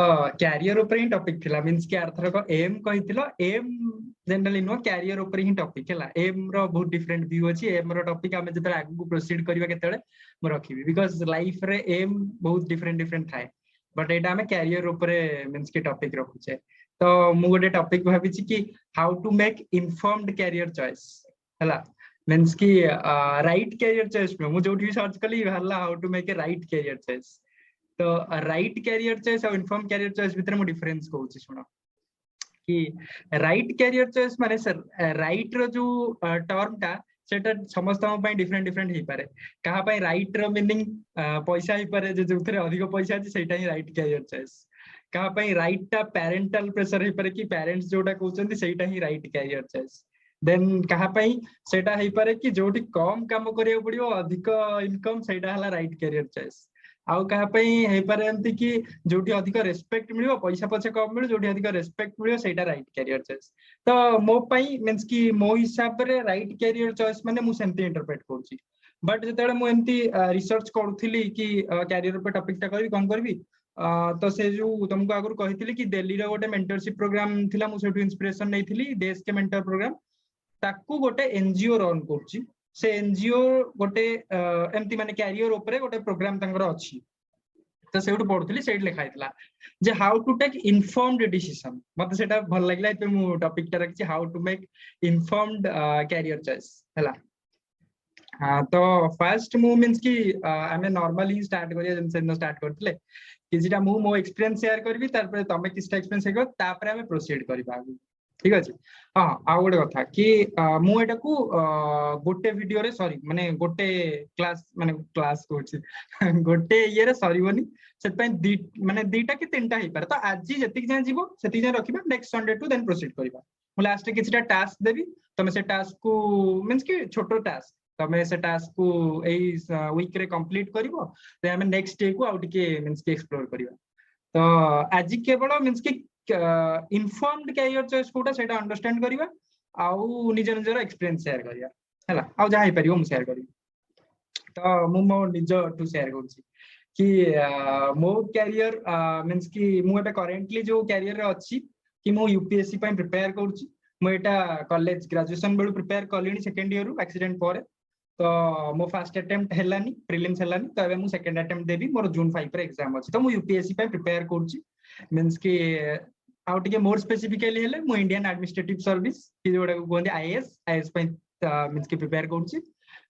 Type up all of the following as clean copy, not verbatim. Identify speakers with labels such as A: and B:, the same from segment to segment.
A: Career ऊपर ही topic थिला मींस कि आर्थर को एम कहितलो एम जनरली नो क्यारियर ऊपर ही टॉपिक हैला एम रो बहुत डिफरेंट व्यू अछि एम रो टॉपिक हम जते आगु को प्रोसीड करबा केतले म रखिबी बिकॉज़ लाइफ रे एम बहुत डिफरेंट डिफरेंट थाए बट एटा हमें क्यारियर ऊपर मींस कि टॉपिक रखुचे तो मु गोटे टॉपिक भाबी छी कि how to make informed career choice हैला मींस कि राइट कैरियर चॉइस मु जोठी सर्च कली हल्ला how to make a right career choice तो राइट कैरियर चॉइस और इन्फॉर्म कैरियर चॉइस भीतर मु डिफरेंस कहूची सुनो कि राइट कैरियर चॉइस माने सर राइट रो जो टर्म टा सेटा समस्त पई डिफरेंट डिफरेंट ही पारे कहा पई राइट रो मीनिंग पैसा ही पारे जे जोथरे अधिक पैसा अछि सेटा ही राइट कैरियर चॉइस कहा पई राइट टा पेरेंटल प्रेशर ही पारे कि पेरेंट्स जोटा कहउचंदी सेटा ही राइट कैरियर चॉइस देन कहा पई सेटा ही पारे कि जोटी कम काम करियो पड़ियो अधिक इनकम सेटा हला राइट कैरियर चॉइस आउ कहा पई हे पारे एमति कि जोटी अधिक रेस्पेक्ट मिलियो पैसा पछे कम मिलियो जोटी अधिक रेस्पेक्ट मिलियो सेटा राइट कैरियर चॉइस तो मो पई मींस कि मो हिसाब रे राइट कैरियर चॉइस माने मु सेंती इंटरप्रेट करछि बट जेतेले मु एमति रिसर्च करथिली कि कैरियर पे टॉपिक टा करबी कोन करबी तो से जो तुमको आगु कहिथिली कि दिल्ली रो गोटे मेंटरशिप प्रोग्राम थिला मु सेटू इंस्पिरेशन नैथिली देश के मेंटर प्रोग्राम ताकू गोटे एनजीओ रन करछि से एनजीओ गोटे एमती माने कैरियर ऊपर गोटे प्रोग्राम तांकर अछि तो सेउट पढुथली सेट लिखा हितला जे how to take informed decision मते सेटा भल लागला एते मु टॉपिक टा रखछि how to make informed career choice हला हां तो फर्स्ट मु मींस कि आमे नॉर्मली स्टार्ट करिया जन स्टार्ट करथले कि जेटा मु मो एक्सपीरियंस शेयर करबी तार पर तमे किसटा एक्सपीरियंस हेगो तापर आमे प्रोसीड करबा आगु ठीक अछि हां आ गोटे कथा कि मु एटा को गोटे वीडियो रे सॉरी माने गोटे क्लास कोछि गोटे ये रे सॉरी बनी सेत पय दी माने दीटा कि तीनटा हे पारे तो आज जतिक जाय जीवो सेतिक जाय रखिबा next Sunday to then proceed करबा मु लास्ट रे किछटा टास्क देबी तमे से टास्क को मींस कि छोटो टास्क तमे से टास्क को एई वीक रे कंप्लीट करिवो देन हम नेक्स्ट डे को आउट के मींस कि एक्सप्लोर करिवो तो आज केवल मींस कि इन्फॉर्म्ड कैरियर चॉइस कोटा सेटा अंडरस्टैंड करिवा आउ निज निजर एक्सपीरियंस शेयर करिया हला आउ जा हे परियो हम शेयर करी तो मु मो निज टू शेयर करछि कि मो कैरियर मींस कि मु एटा करेंटली जो कैरियर रे अछि कि मु यूपीएससी पय प्रिपेयर करछि मु एटा कॉलेज ग्रेजुएशन बेलु प्रिपेयर कलिनी सेकंड ईयर रु एक्सीडेंट परे तो मो फर्स्ट अटेम्प्ट हेलानी प्रीलिम्स हेलानी तो एबे मु सेकंड अटेम्प्ट देबी मोर जून 5 रे एग्जाम अछि तो मु यूपीएससी पय प्रिपेयर करछि मींस कि आउट के मोर स्पेसिफिकली हेले मु इंडियन एडमिनिस्ट्रेटिव सर्विस कि जोडा को गोंदी आईएएस पय मींस कि प्रिपेयर करछि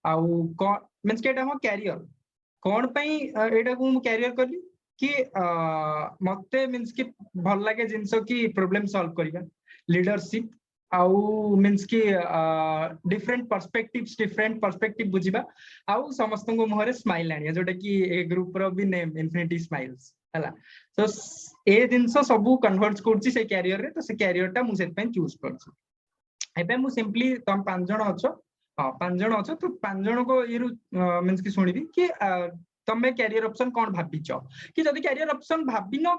A: आउ मींस कि एटा हम कैरियर कोन पय एटा को मु कैरियर करली कि मते मींस कि भल लागे जिंसो कि प्रॉब्लम सॉल्व करिया लीडरशिप आउ मींस कि डिफरेंट पर्सपेक्टिव बुझिबा आउ समस्त को मोहरे स्माइल आनिया जोटा कि ए ग्रुप रो भी नेम इन्फिनिटी स्माइल्स हला तो ए दिनसो सब कन्वर्ट करछि से कैरियर रे तो से कैरियर टा मु सेत पय चूज करछि एबे मु सिंपली तुम पांच जण अछो हां पांच जण अछो तो पांच जण को ये मींस कि सुनिबी कि तमे कैरियर ऑप्शन कोन भाबिचो कि जदी कैरियर ऑप्शन भाबिनो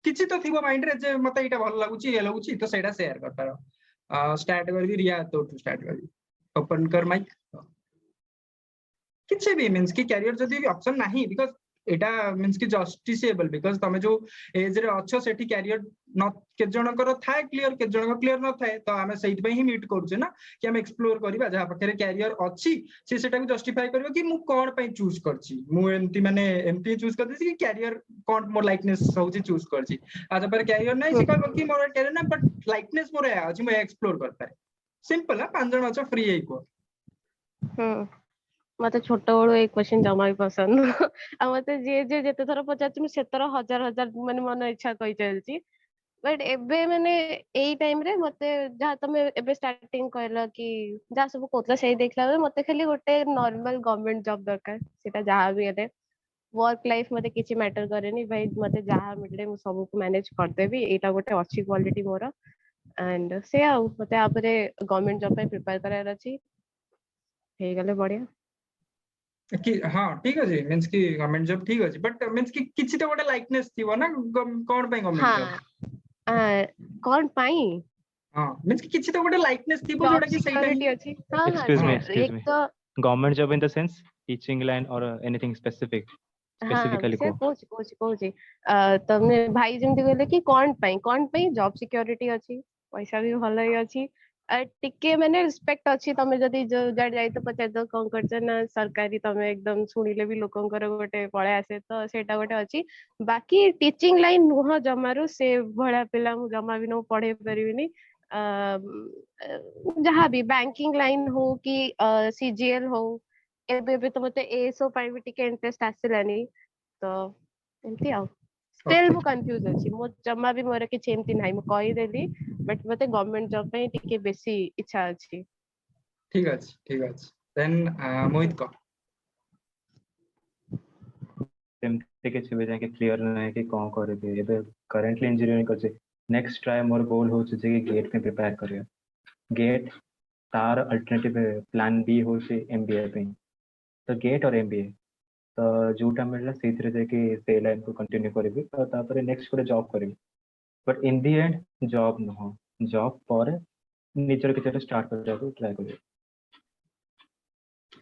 A: किछि तो थिबो माइंड रे जे मते एटा भल लागुची ए लागुची तो सेटा शेयर कर पारो स्टार्ट करबी रिया तो स्टार्ट करबी ओपन कर माइक किछि भी मींस कि कैरियर जदी ऑप्शन नाही बिकॉज़ एटा मींस कि जस्टिसेबल बिकॉज़ तमे जो एज रे अच्छो सेठी कैरियर न के जनकर थाए क्लियर के जनकर क्लियर न थाए तो हमें सहित पे ही मीट करू ना कि हम एक्सप्लोर करबा जहा पखरे कैरियर अछि से सेटा को जस्टिफाई करबो कि मु कोन पय चूज करछि मु एमती माने एमती चूज करछि कि कैरियर कोन मोर लाइकनेस होछि चूज करछि आज पर कैरियर नै से कहबो कि मोर कैरियर ना बट लाइकनेस मोर अछि मु एक्सप्लोर कर पाए सिंपल है पांच जण अच्छा फ्री है को
B: मते छोट बड़ो एक क्वेश्चन जमा भी पसंद आ मते जे जे जते थर पचाछि मु सेतर हजार हजार माने मन इच्छा कहि चलछि बट एबे माने एई टाइम रे मते जहा तमे एबे स्टार्टिंग कहला कि जा सब कोतला सही देखला मते खाली गोटे नॉर्मल गवर्नमेंट जॉब दरकार सेटा जहा भी हेते वर्क लाइफ मते किछि मैटर करेनी भाई मते जहा मिलले मु सब को मैनेज कर देबी एटा गोटे अच्छी क्वालिटी मोर एंड से आ मते आपरे गवर्नमेंट जॉब पे प्रिपेयर करार अछि हे गले बढ़िया
A: कि हां ठीक अछि मींस कि गवर्नमेंट जॉब ठीक अछि बट मींस कि किछि तो गोटे लाइकनेस थिबो ना कोन पय गवर्नमेंट जॉब
B: कोन पय
A: हां मींस कि किछि तो गोटे लाइकनेस थिबो जोटा कि
B: सिक्योरिटी अछि हां
C: excuse me government job in the sense teaching line और एनीथिंग स्पेसिफिक
B: हाँ
C: स्पेसिफिकली
B: से
C: को
B: कौची तमे भाई जेमती कहले कि कौन पई जॉब सिक्योरिटी अछि पैसा भी भल ही अछि टिके माने रिस्पेक्ट अछि तमे जदी जो जड़ जाई तो पचार दो कोन करछ ना सरकारी तमे एकदम सुनिले भी लोकंकर गोटे पळे आसे तो सेटा गोटे अछि बाकी टीचिंग लाइन नुह जमारू से भळा पिला मु जमा भी न पढे परिबिनी जहाँ भी बैंकिंग लाइन हो कि सीजीएल हो ଏବେ ଏବେ ତ ମତେ ଏସବୁ ପାଇଁ ବି ଟିକେ ଇଣ୍ଟରେଷ୍ଟ ଆସିଲାନି ତ ଏମତି ଆଉ ଷ୍ଟିଲ୍
A: ଓକେ
B: ମୁଁ କନଫ୍ୟୁଜ ଅଛି ମୁଁ ଜମା ବି ମୋର କିଛି ଏମତି ନାହିଁ ମୁଁ କହିଦେଲି ବଟ୍ ମତେ ଗଭର୍ଣ୍ଣମେଣ୍ଟ ଜବ ପାଇଁ ଟିକେ ବେଶୀ ଇଚ୍ଛା ଅଛି
A: ठीक अछि देन मोहित को
C: ସେମିତି କିଛି ବି ଯାଇକି କ୍ଲିୟର ନାହିଁ କି କଣ କରିବି ଏବେ କରେଣ୍ଟଲି ଇଞ୍ଜିନିୟରିଂ କରୁଛି ନେକ୍ସଟ ଟ୍ରାଏ ମୋର ଗୋଲ ହଉଛି ଯେ ଗେଟ୍ ପାଇଁ ପ୍ରିପେୟାର କରିବା ଗେଟ୍ ତାର ଅଲ୍ଟରନେଟିଭ ପ୍ଲାନ୍ ବି ହଉଛି MBA ପାଇଁ ତ ଗେଟ୍ और MBA ତ ଯୋଉଟା ମିଳିଲା ସେଇଥିରେ ଯାଇକି ସେ ଲାଇନକୁ କଣ୍ଟିନ୍ୟୁ କରିବି ତ ତାପରେ ନେକ୍ସଟ ଗୋଟେ ଜବ୍ କରିବି but in the and job ନୁହଁ ଜବ୍ ପରେ ନିଜର କିଛି ଗୋଟେ ଷ୍ଟାର୍ଟ କରିବାକୁ ଟ୍ରାଏ କରିବି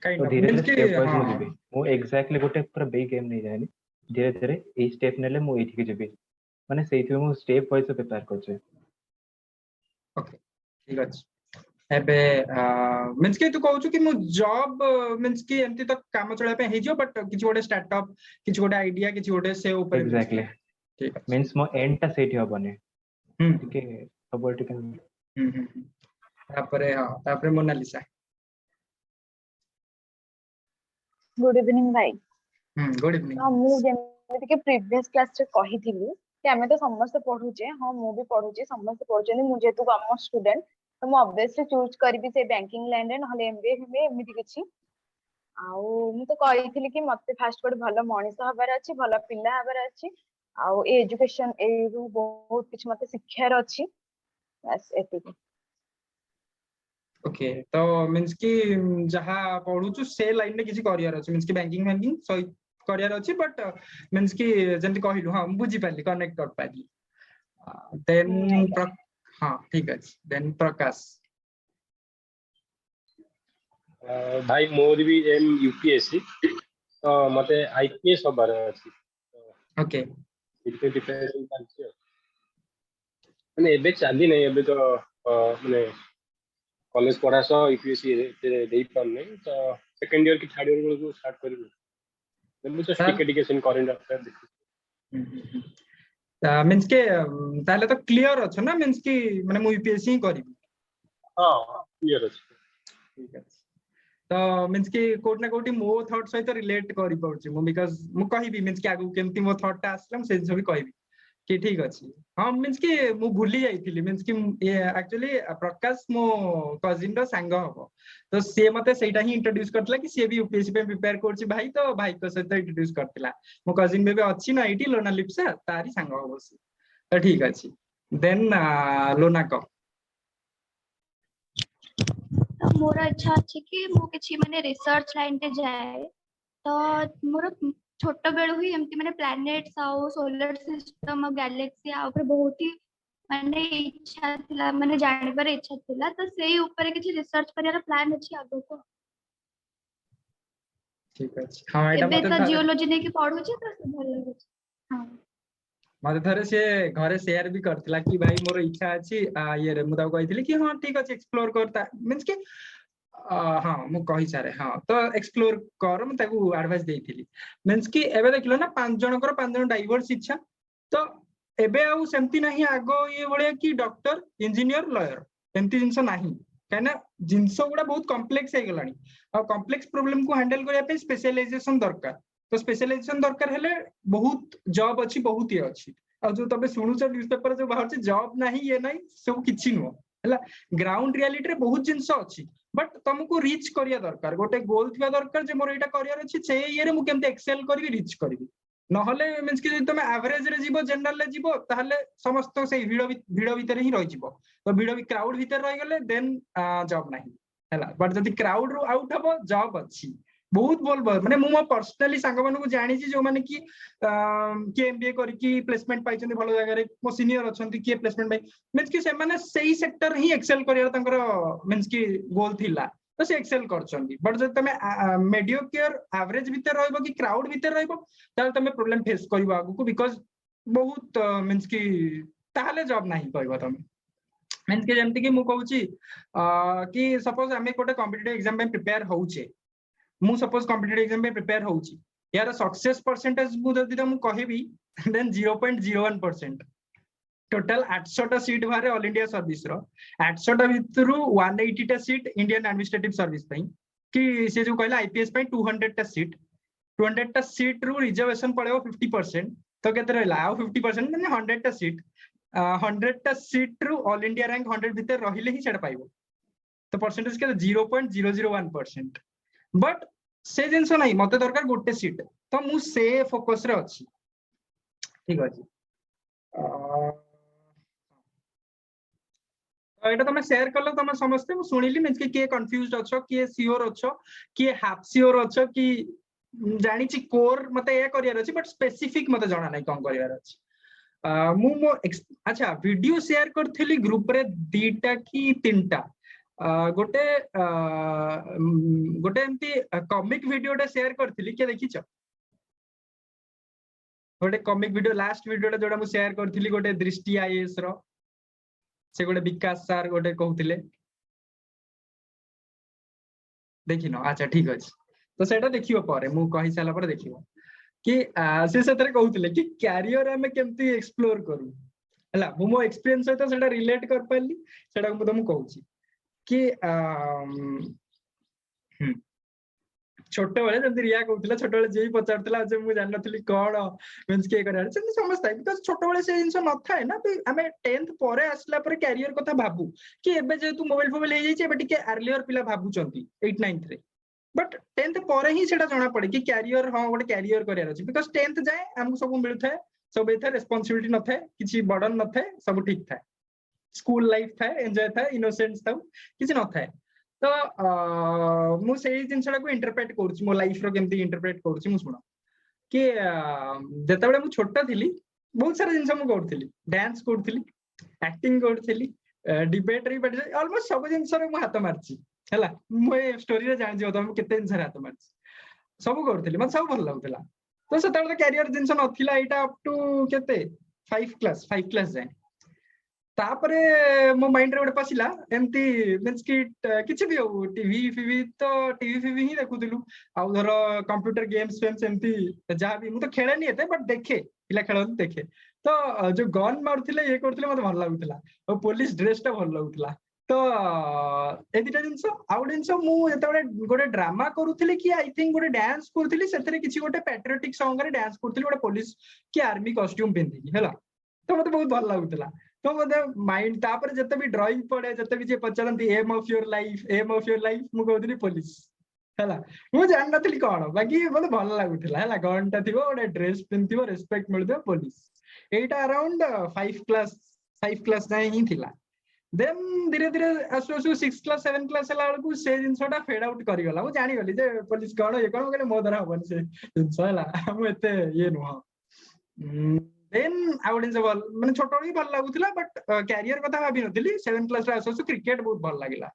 A: काइंड
C: तो
A: ऑफ
C: धीरे
A: मींस
C: धीरे
A: कि
C: स्टेप वाइज
A: हाँ
C: मु जीवी मु एक्जाक्टली गोटे पूरा बिग गेम नहीं जाएनी धीरे धीरे ए स्टेप नेले मु एठी जीवी माने सेइथि मु स्टेप वाइज प्रिपेयर करछे
A: ओके ठीक अछि एबे मींस कि तू कहू कि मु जॉब मींस कि एमती तो काम चला पे हे जो बट किछ गोटे स्टार्टअप किछ गोटे आईडिया किछ गोटे से ऊपर मींस
C: एक्जाक्टली
A: ठीक अछि
C: मींस मो एंड टा सेठी हबने
A: हम
C: ठीक है सब ठीक है
A: तापरे हां तापरे मोनालिसा
D: गुड इवनिंग भाई
A: गुड इवनिंग
D: हाँ मु जेମିତି कि प्रीवियस क्लास रे कहिथिली कि हमें तो समस्त पढुचे हाँ मु भी पढुचे समस्त पढुचनी मु जेतु कॉमर्स स्टूडेंट तो मु ऑब्वियसली चूज करबी से बैंकिंग लाइन रे नहले एमबीए में एमिति किछि आउ मु तो कहिथिली कि मते फास्ट कोड भलो मनीष हबार अछि भलो पिल्ला हबार अछि आउ ए एजुकेशन ए रु बहुत किछ मते शिक्षार अछि बस एतिकी
A: ओके तो मींस कि जहाँ पढुछु से लाइन में किसी करियर अछि मींस कि बैंकिंग सही करियर अछि बट मींस कि जेंति कहिलु हां बुझी पाली कनेक्ट कर पाली देन हां ठीक अछि देन प्रकाश
E: भाई मोर भी एम यूपीएससी तो मते आईपीएस हबार अछि
A: ओके
E: इते प्रिपरेशन चलछि माने एबे चाली नै एबे तो माने कॉलेज पढ़ा सो यूपीएससी देई पारने तो सेकंड ईयर की थर्ड ईयर को स्टार्ट करिबो मैं जस्ट टिके टिके सेन करेंट अफेयर देखि
A: मींस के ताले तो क्लियर अछि ना मींस कि माने मु यूपीएससी करिबी
E: हां क्लियर अछि
A: ठीक अछि तो मींस कि कोट ना कोटी मो थॉट सहित रिलेट करि पड़छि मु बिकॉज़ मु कहिबी मींस कि आगु केमती मो थॉट ता आसलम से सब कहिबी कि ठीक अछि हां मींस कि मु भूली जाइथिली मींस कि एक्चुअली प्रकाश मो कजिन रो सांग हबो तो से मते सेटा ही इंट्रोड्यूस करतला कि से भी यूपीएससी पे प्रिपेयर करछि भाई तो भाई को सहित इंट्रोड्यूस करतला मो कजिन बेबे अछि ना एटी लोना लिप्सा तारी सांग हबो से तो ठीक अछि देन लोना को
F: तो मोर इच्छा अछि कि मु किछि माने रिसर्च लाइन पे जाए तो मोर छोट बेलु ही एमती माने प्लैनेट्स आउ सोलर सिस्टम और गैलेक्सी आ ऊपर बहुत ही माने इच्छा थिला माने जानि पर इच्छा थिला तो सेही ऊपर किछि रिसर्च करियार प्लान अछि आगो को
A: ठीक अछि हां एटा
F: एबे
A: मते
F: तो जियोलॉजी ने कि पढु छी तो भल लागै हां
A: मते थरे से घरे शेयर भी करथिला कि भाई मोर इच्छा अछि ये रे मुदा कहिथिली कि हां ठीक अछि एक्सप्लोर करता मींस कि हां मु कहि सारे हां तो एक्सप्लोर कर म ताकू एडवाइस देइथिली मींस कि एबे देखलो ना पांच जनकर पांच जन डाइवर्स इच्छा तो एबे आउ सेमती नाही आगो ये बळे कि डॉक्टर इंजीनियर लॉयर एमती जिंस नाही काना जिंस गुडा बहुत कॉम्प्लेक्स हे गलानी और कॉम्प्लेक्स प्रॉब्लम को हैंडल करिया पे स्पेशलाइजेशन दरकार तो स्पेशलाइजेशन दरकार हेले बहुत जॉब अछि बहुत ही अछि और जो तबे सुनुछ न्यूज़पेपर जो बाहर जॉब नाही ये नाही सब किछि नो हला ग्राउंड रियलिटी रे बहुत जिंस अछि बट तुमको रीच करिया दरकार गोटे गोल थिबा दरकार जे मोर एटा करियर अछि से ये रे मु केमते एक्सेल करबी रीच करबी नहले मींस कि तुम एवरेज रे जीवो जनरल रे जीवो ताहले समस्त से भिड़ भीतर ही रहि जीवो तो भिड़ क्राउड भीतर रहि गेले देन जॉब नाही हला बट जदी क्राउड रो आउट हबो जॉब अछि बहुत बोल माने मु मो पर्सनली सांग मानु को जानि छी जो माने कि के एमबीए करी कि प्लेसमेंट पाइ छथि भलो जगह रे मो सीनियर अछंती के प्लेसमेंट पाइ मींस कि से माने सेही सेक्टर ही एक्सेल करियर तांकर मींस कि गोल थिला तो से एक्सेल करछंती बट जब तमे मेडियोक्योर एवरेज भीतर रहइबो कि क्राउड भीतर रहइबो ताले तमे प्रॉब्लम फेस करबो आगु को बिकॉज बहुत मींस कि ताले जॉब नाही कहबो तमे मींस कि जेमति कि मु कहूची कि सपोज आमे कोटे कॉम्पिटिटिव एग्जाम पे प्रिपेयर होउचे मु सपोज कॉम्पिटिटिव एग्जाम पे प्रिपेयर होउची यार सक्सेस परसेंटेज मु जदी त मु कहबी देन 0.01% टोटल 800 टा सीट बारे ऑल इंडिया सर्विस रो 800 टा भितरु 180 टा सीट इंडियन एडमिनिस्ट्रेटिव सर्विस पई कि से जो कहला आईपीएस पई 200 टा सीट रु रिजर्वेशन पड़ेबो 50% तो केते रहला आ 50% माने 100 टा सीट 100 टा सीट रु ऑल इंडिया रैंक 100 भीतर रहिले ही सेड पाइबो तो परसेंटेज के 0.001% बट से जिंस नाही मते दरकार गोटे सीट तो मु से फोकस रे अछि ठीक अछि एटा तमे शेयर करलो तमे समझते मु सुनिली मींस कि के कंफ्यूज्ड अछो के श्योर अछो के हाफ श्योर अछो कि जानि छि कोर मते ए करियर अछि बट स्पेसिफिक मते जाना नै कोन करियर अछि मु मो अच्छा वीडियो शेयर करथिली ग्रुप रे दीटा की तीनटा गोटे गोटे एमती कॉमिक वीडियोटा शेयर करथिली के देखिछ गोटे कॉमिक वीडियो लास्ट वीडियोटा जोडा मु शेयर करथिली गोटे दृष्टि आईएएस रो से गोटे विकास सर गोटे कहउथिले देखिनो अच्छा ठीक अछि तो सेटा देखियो पारे मु कहि साला पर देखियो कि से सेतरे कहउथिले कि कैरियर हमें केमती एक्सप्लोर करू हला मु मो एक्सपीरियंस सहित सेटा रिलेट कर पाली सेटा मु तुमको कहउची कि छोट बेले जब रिया कहउथिला छोट बेले जेई पचारतला जे मु जान नथली कोन मींस के करार से समझता बिकॉज़ छोट बेले से जिंस न थाए ना तो हमें 10th परे आसला पर कैरियर कथा भाबू कि एबे जे तू मोबाइल फोबाइल हे जाई छै एबे टिके अर्लियर पिला भाबू चंती 8 9th रे बट 10th परे ही सेटा जाना पड़े कि कैरियर हां गोटे कैरियर करियर अछि बिकॉज़ 10th जाए हमको सब मिल थाए सब एथे रिस्पांसिबिलिटी न थाए किछि बर्डन न थाए सब ठीक थाए स्कूल लाइफ थाए एंजॉय थाए इनोसेंस थाउ किछि न थाए तो मु सेही जिंसडा को इंटरप्रेट करछि मो लाइफ रो केमती इंटरप्रेट करछि मु सुनो कि जते बेले मु छोटा थिली बहुत सारा जिंस मु करथिली डांस करथिली एक्टिंग करथिली डिबेट रे बैठ ऑलमोस्ट सब जिंस रे मु हाथ मारछि हला मु ए स्टोरी रे जान जियो त केते जिंस रे हाथ मारछि सब करथिली मत सब भल लागुतला तो सेते career jeans नथिला Etah up to केते 5 क्लास जाए तापरे मो माइंड रे गोटे पसिला एमती मींस कि किछि भी हो टीवी फीवी ही देखुथिलु आ धर कंप्यूटर गेम्स फेम्स एमती जहा भी मु तो खेलेनी एते बट देखे पिला खेलन देखे तो जो गन मारथिले ये करथिले मते भल लागुतला और पुलिस ड्रेस टा भल लागुतला तो ए दिटा जिंस आउ जिंस मु एतबे गोटे ड्रामा करूथिले कि आई थिंक गोटे डांस करथिले सेतरे किछि गोटे पैट्रियोटिक सॉन्ग रे डांस करथिले गोटे पुलिस की आर्मी कॉस्ट्यूम पिंधि हला तो मते बहुत भल लागुतला तो मते माइंड तापर जते भी ड्राइंग पड़े जते भी जे पचरंती एम ऑफ योर लाइफ मु कहउतली पुलिस हला मु जान नथली कोन बाकी मते भल लागुतला हला गनटा थिबो ओडे ड्रेस पिंथिबो रिस्पेक्ट मिलदो पुलिस एटा अराउंड 5 क्लास जाय ही थिला देन धीरे धीरे आसु आसु 6 क्लास 7 क्लास हला को से जिंसटा फेड आउट करि गला मु जानि गली जे पुलिस कोन ये कोन कहले मो धरा हबन से जिंस हला मु एते ये नुह देन आउडियंस भल माने छोटो ही भल लागुतला बट कैरियर कथा भाबी नथिली 7 क्लास रे आसु क्रिकेट बहुत भल लागिला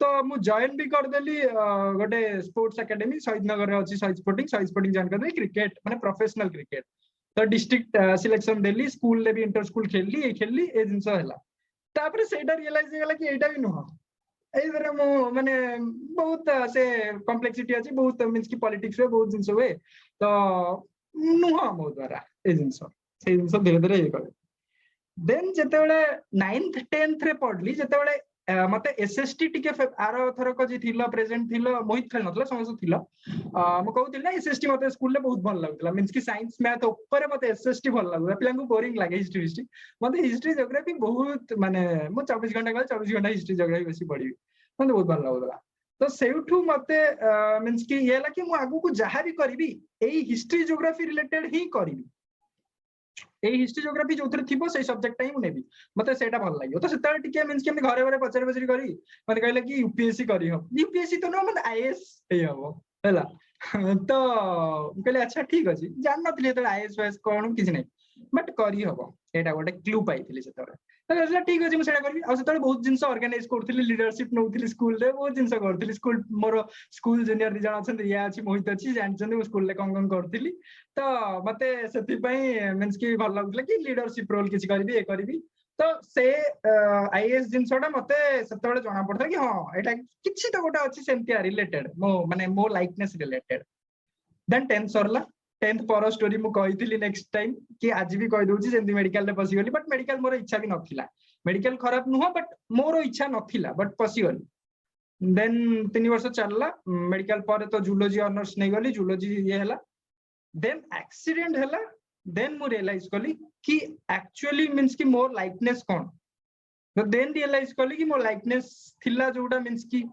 A: तो मु जॉइन भी कर देली गोटे स्पोर्ट्स एकेडमी शहीद नगर रे अछि शहीद स्पोर्टिंग जॉइन कर देली क्रिकेट माने प्रोफेशनल क्रिकेट तो डिस्ट्रिक्ट सिलेक्शन देली स्कूल ले भी इंटर स्कूल खेलली ए जिंस हला तापर सेटा रियलाइज गेला कि एटा भी नुह एई धरे मो माने बहुत से कॉम्प्लेक्सिटी अछि बहुत मींस कि पॉलिटिक्स रे बहुत जिंस होए तो नुह मो द्वारा ए जिंस से जिंस धीरे धीरे ये करे देन जते बेले 9th 10th रे पढली जते बेले मते एसएसटी टिके आरो थरक जे थिलो प्रेजेंट थिलो मोहित खेल नथला समस्त थिलो म कहउतिल ना एसएसटी मते स्कूल ले बहुत भल लागुतला मींस कि साइंस मैथ ऊपर मते एसएसटी भल लागुला पिला को बोरिंग लागे हिस्ट्री मते हिस्ट्री ज्योग्राफी बहुत माने मो 24 घंटा गले 24 घंटा हिस्ट्री ज्योग्राफी बेसी पढी मते बहुत भल लागुला तो सेउठू मते मींस कि ये ला कि मु आगु को जहा भी करबी एई हिस्ट्री ज्योग्राफी रिलेटेड ही करबी एई हिस्ट्री ज्योग्राफी जोथरे थिबो सेई सब्जेक्ट टाइम नेबी मते सेटा भल लागियो तो सेता टिके मींस कि हम घरे घरे पचर पचरी करी मते कहले कि यूपीएससी करी हो यूपीएससी तो न मते आईएएस हे हबो हला तो कहले अच्छा ठीक अछि जान नथली तो आईएएस वाइस कोन किछ नै बट करी हबो एटा गोटे क्लू पाइथिली सेतरे तो ठीक अछि मुसेटा करबी आ सेतरे बहुत जिंस ऑर्गेनाइज करथिली लीडरशिप नउथिली स्कूल रे बहुत जिंस करथिली स्कूल मोर स्कूल जूनियर दी जण अछन या अछि मोहित अछि जानछन मु स्कूल ले कोन करथिली तो मते सेति पई मींस कि भल लागुतला कि लीडरशिप रोल किछि करबी ए करबी तो से आईएएस जिंसटा मते सेतबेले जणा पड़ता कि हां एटा किछि तो गोटा अछि सेमतिया रिलेटेड मो माने मो लाइकनेस रिलेटेड देन 10th सरला 10th पर स्टोरी मु कहिथिली नेक्स्ट टाइम कि आज भी कहि दोछि जेंति मेडिकल रे पसी गली बट मेडिकल मोर इच्छा भी नथिला मेडिकल खराब नुह बट मोर इच्छा नथिला बट पसी गली देन 3 वर्ष चलला मेडिकल पर तो जूलॉजी ऑनर्स नै गली जूलॉजी ये हला देन एक्सीडेंट हला देन मु रियलाइज कली कि एक्चुअली मींस कि मोर लाइकनेस कोन तो देन रियलाइज कली कि मोर लाइकनेस थिला जोटा मींस कि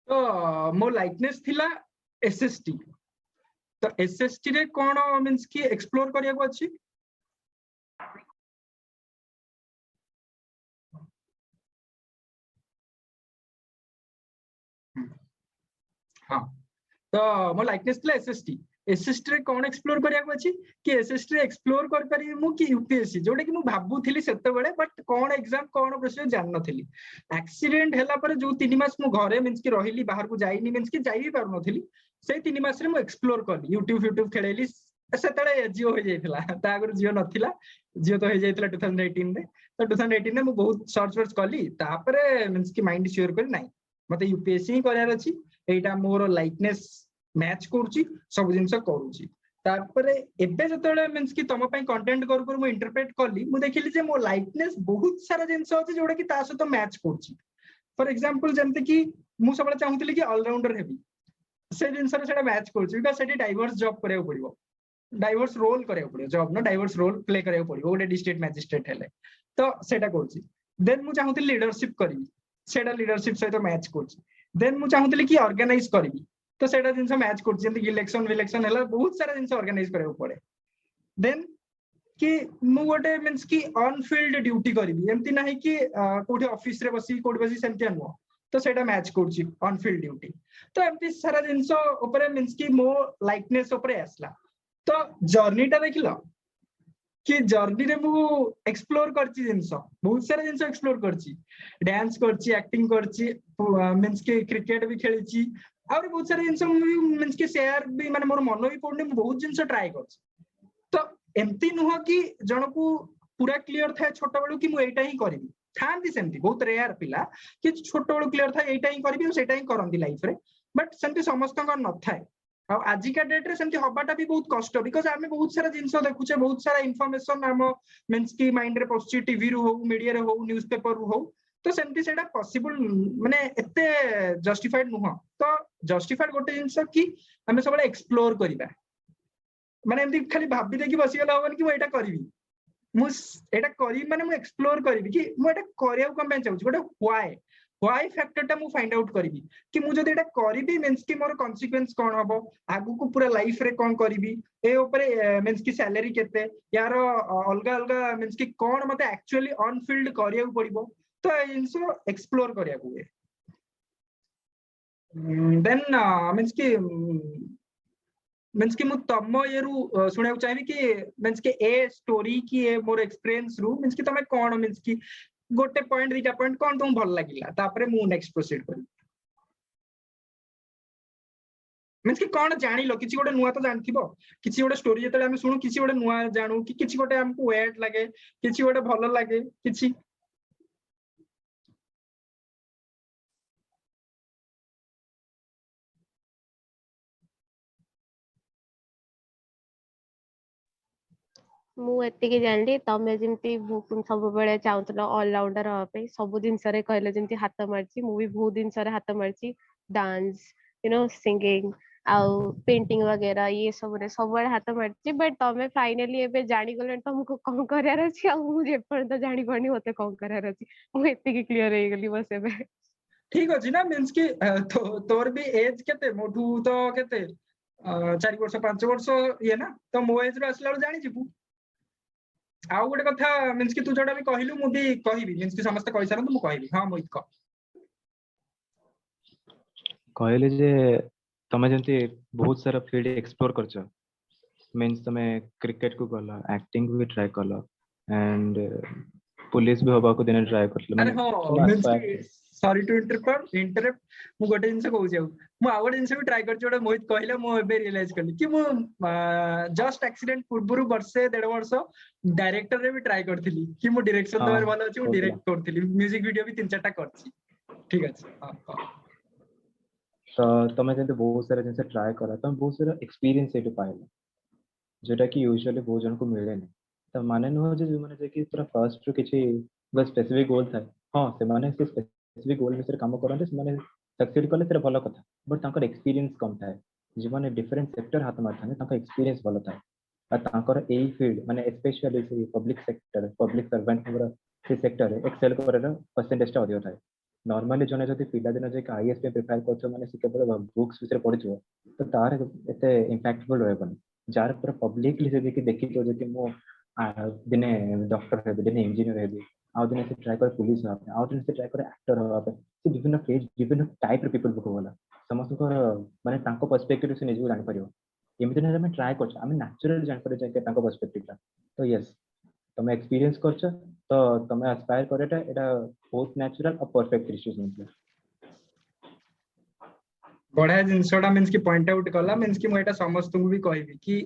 A: तो मो लाइकनेस थिला एसएसटी तो एसएसटी रे कोन मींस कि एक्सप्लोर करिया को अछि हाँ तो मो लाइकनेस थिला एसएसटी एसएसटी रे कोन एक्सप्लोर करिया को अछि कि एसएसटी रे एक्सप्लोर कर पारि मु कि यूपीएससी जोडे कि मु भाबुथिली सेते बेले but cone exam cone process जान नथिली एक्सीडेंट हैला पर जो 3 मास मु घरे मींस कि रहिली बाहर को जाईनी मींस कि जाई भी पार नथिली से 3 मास रे मु एक्सप्लोर करली यूट्यूब खेलेली सेतळे जियो हो जाइथिला ता अगर जियो नथिला जियो तो हो जाइथिला 2018 रे तो 2018 रे मु बहुत सर्च कली तापरे मींस कि माइंड श्योर कर नाही मते यूपीएससी ही करार अछि एटा मोर लाइकनेस मैच करूची सब जिंस करूची तापरे एबे जतले मींस कि तम पई कंटेंट कर मु इंटरप्रेट करली मु देखिली जे मो लाइकनेस बहुत सारा जिंस अछि जोडा कि ता सहित मैच करूची फॉर एग्जांपल जेंते कि मु सबले चाहूतली कि ऑलराउंडर हेबी से जिंस रे सेटा मैच करूची बिकॉज़ सेटी डाइवर्स जॉब करियो पड़िबो डाइवर्स रोल करियो पड़िबो जॉब न डाइवर्स रोल प्ले करियो पड़िबो ओडे डिस्ट्रिक्ट मैजिस्ट्रेट हेले तो सेटा करूची देन मु चाहूतली लीडरशिप करबी सेटा लीडरशिप सहित मैच करूची देन मु चाहूतली कि ऑर्गेनाइज करबी तो सेटा जिंस मैच कर जेंति इलेक्शन हैला बहुत सारा जिंस ऑर्गेनाइज करियो पड़े देन कि मु गोटे मींस कि ऑन फील्ड ड्यूटी करबी एमति नाही कि कोठी ऑफिस रे बसी कोठी बसी सेमति अनु तो सेटा मैच करची ऑन फील्ड ड्यूटी तो एमति सारा जिंस ऊपर मींस कि मो लाइकनेस ऊपर आसला तो जर्नीटा देखिलो कि जर्नी रे मु एक्सप्लोर करची जिंस बहुत सारा जिंस एक्सप्लोर करची डांस करची एक्टिंग करची मींस कि क्रिकेट भी खेलीची और बहुत सारे जिंस मींस कि शेयर भी माने मोर मन भी पड़ने बहुत जिंस ट्राई करची तो एमती नुह कि जनकू पूरा क्लियर था छोट बेलू कि मु एटा ही करबी थांती सेमती बहुत रेयर पिला कि छोट बेलू क्लियर था एटा ही करबी सेटा ही करंदी लाइफ रे बट सेमती समस्त का न थाए आ आज का डेट रे सेमती हबाटा भी बहुत कष्ट बिकॉज़ आमे बहुत सारा जिंस देखुचे बहुत सारा इंफॉर्मेशन हम मींस कि माइंड रे पछी टीवी रु हो मीडिया रे हो न्यूज़पेपर रु हो तो सेमती सेटा पॉसिबल माने एते जस्टिफाइड नुह तो जस्टिफाइड गोटे जिंस कि आमे सब एक्सप्लोर करिबा माने एमती खाली भाबी देखि बसी गला होबन कि मु एटा करबी मु एटा करी माने मु एक्सप्लोर करबी कि मु एटा करिया को मैं चाहू गोटे व्हाई फैक्टर टा मु फाइंड आउट करबी कि मु जदि एटा करबी मींस कि मोर कॉन्सिक्वेंस कोन हबो आगु को पूरा लाइफ रे कोन करबी ए ऊपर मींस कि सैलरी केते यार अलगा अलगा मींस कि कोन मते एक्चुअली ऑन फील्ड करिया को पड़िबो तो इनसो एक्सप्लोर करिया को देन मींस कि मींस कि मु तम ये रु सुने चाहिए कि मींस कि ए स्टोरी की ए मोर एक्सपीरियंस रु मींस कि तमे कोन मींस कि गोटे पॉइंट दिटा पॉइंट कोन तुम भल लागिला तापरे मु नेक्स्ट प्रोसीड करी मींस कि कोन जानि लो किछि गोटे नुवा तो जानथिबो किछि गोटे स्टोरी जेतले हम सुनु किछि गोटे नुवा जानू कि किछि गोटे हमकु वेट लागे किछि गोटे भल लागे किछि
B: ମୁଁ ଏତିକି ଜାଣିଲି ତମେ ଯେମିତି ସବୁବେଳେ ଚାହୁଁଥିଲ ଅଲରାଉଣ୍ଡର ହବା ପାଇଁ ସବୁ ଜିନିଷରେ କହିଲେ ଯେମିତି ହାତ ମାରିଛି ମୁଁ ବି ବହୁତ ଜିନିଷରେ ହାତ ମାରିଛି ଡାନ୍ସ ସିଙ୍ଗିଂ ଆଉ ପେଣ୍ଟିଂ वगैरह ଇଏ ସବୁରେ ସବୁବେଳେ ହାତ ମାରିଛି ବଟ୍ ତମେ ଫାଇନାଲି ଏବେ ଜାଣିଗଲଣି ତମକୁ କଣ କରିବାର ଅଛି ଆଉ ମୁଁ ଯେପର୍ଯ୍ୟନ୍ତ ଜାଣିପାରୁନି ମତେ କଣ କରିବାର ଅଛି ମୁଁ ଏତିକି କ୍ଲିୟର ହେଇଗଲି ବସ ଏବେ
A: ठीक अछि ना मींस कि तोर भी एज केते मोठू तो केते 4 वर्ष 5 वर्ष ये ना तो मो एज रो असला जानि जिबु आउ गोटे कथा मींस कि तू जोटा भी कहिलु मु भी कहिबी मींस कि समस्त कहि सारन मु कहिबी हां मोहित को
C: कहले जे तमे जंती बहुत सारा फील्ड एक्सप्लोर करछ मींस तमे क्रिकेट को गला एक्टिंग भी ट्राई करला एंड पुलिस भी होबा को दिन ट्राई करला
A: अरे
C: माने
A: हाँ
C: तुम
A: means
C: aspire-
A: sorry to interrupt मु गोटे जिनस कहूँ मु आउ गोटे जिनस भी ट्राई कर जोटा मोहित कहले मु एबे रियलाइज करली कि मु जस्ट एक्सीडेंट पूर्व वर्षे 1.5 वर्ष डायरेक्टर रे भी ट्राई करथिली कि मु डायरेक्शन
C: हाँ,
A: देबार वाला अछि मु
C: होतला।
A: डायरेक्ट करथिली म्यूजिक वीडियो भी 3-4टा करछि ठीक अछि हां
C: तो तमे जंती बहुत सारा जिनसे ट्राई करा तमे बहुत सारा एक्सपीरियंस एटू पाइला जोटा कि यूजुअली बहुत जन को मिले नहीं तो माने नुह जो माने जे कि पूरा फर्स्ट किछि बस स्पेसिफिक गोल था हां से माने से स्पेसिफिक गोल में काम करते से माने सक्सेस कले से भल कथा बट तांकर एक्सपीरियंस कम था जे माने डिफरेंट सेक्टर हाथ मारथाने तांकर एक्सपीरियंस भल था आ तांकर एई फील्ड माने स्पेशली से पब्लिक सेक्टर पब्लिक सर्वेंट हमरा से सेक्टर एक्सेल करर परसेंटेज टा अधिक था नॉर्मली जने जति पिला दिन जे आईएएस पे प्रिपेयर करछ माने से केवल बुक्स विषय पढिछो तो तार एते इंपैक्टफुल रहबन जार पूरा पब्लिकली से देखि तो जे मो दिने डॉक्टर है दिने इंजीनियर है आउ दिने से ट्राई कर पुलिस हो आउ दिने से ट्राई कर एक्टर हो से विभिन्न फेज विभिन्न टाइप रे पीपल को होला समस्त को माने तांको पर्सपेक्टिव से निजु जानि परियो एमिति ने हम ट्राई करछ हम नेचुरल जानि परियो जे तांको पर्सपेक्टिव ता तो यस तमे एक्सपीरियंस करछ तो तमे एस्पायर करेटा एटा बहुत नेचुरल और परफेक्ट सिचुएशन
A: बढ़िया जिनसटा मींस कि पॉइंट आउट कला मींस कि मु एटा समस्त को भी कहबी कि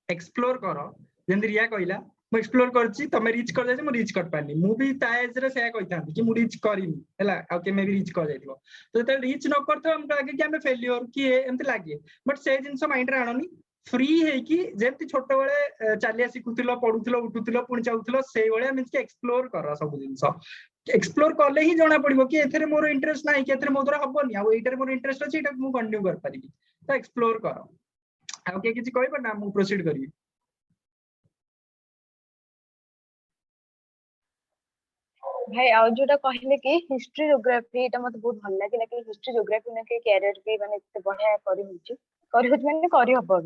A: एक्सप्लोर करो जेंति रिया कहला मु एक्सप्लोर करछि तमे रीच कर जाय मु रीच कर पानी मु भी ता एज रे से कहतांती कि मु रीच करिनी हैला आ के मे भी रीच कर जायतिबो तो त रीच न करथो हम लागे कि हम फेलियर कि एमति लागे बट से जिंस माइंड रे आनोनी फ्री है कि जेंति छोट बेले चालिया सिखुतिलो पढुतिलो उठुतिलो पुणी चाउतिलो सेई बेले मींस कि एक्सप्लोर करो सब जिंस एक्सप्लोर करले ही जाना पड़िबो कि एथरे मोर इंटरेस्ट नाही कि एथरे मोर हबनी आ एटारे मोर इंटरेस्ट अछि एटा मु कंटिन्यू कर पारिबी तो एक्सप्लोर करो आ के किछि कहबो ना मु प्रोसीड करिबी
D: भाई आउ जोटा कहले कि हिस्ट्री ज्योग्राफी एटा मते बहुत भल लागे कि हिस्ट्री ज्योग्राफी ने के कैरियर भी माने एते बढ़िया करि होछि माने करि हबो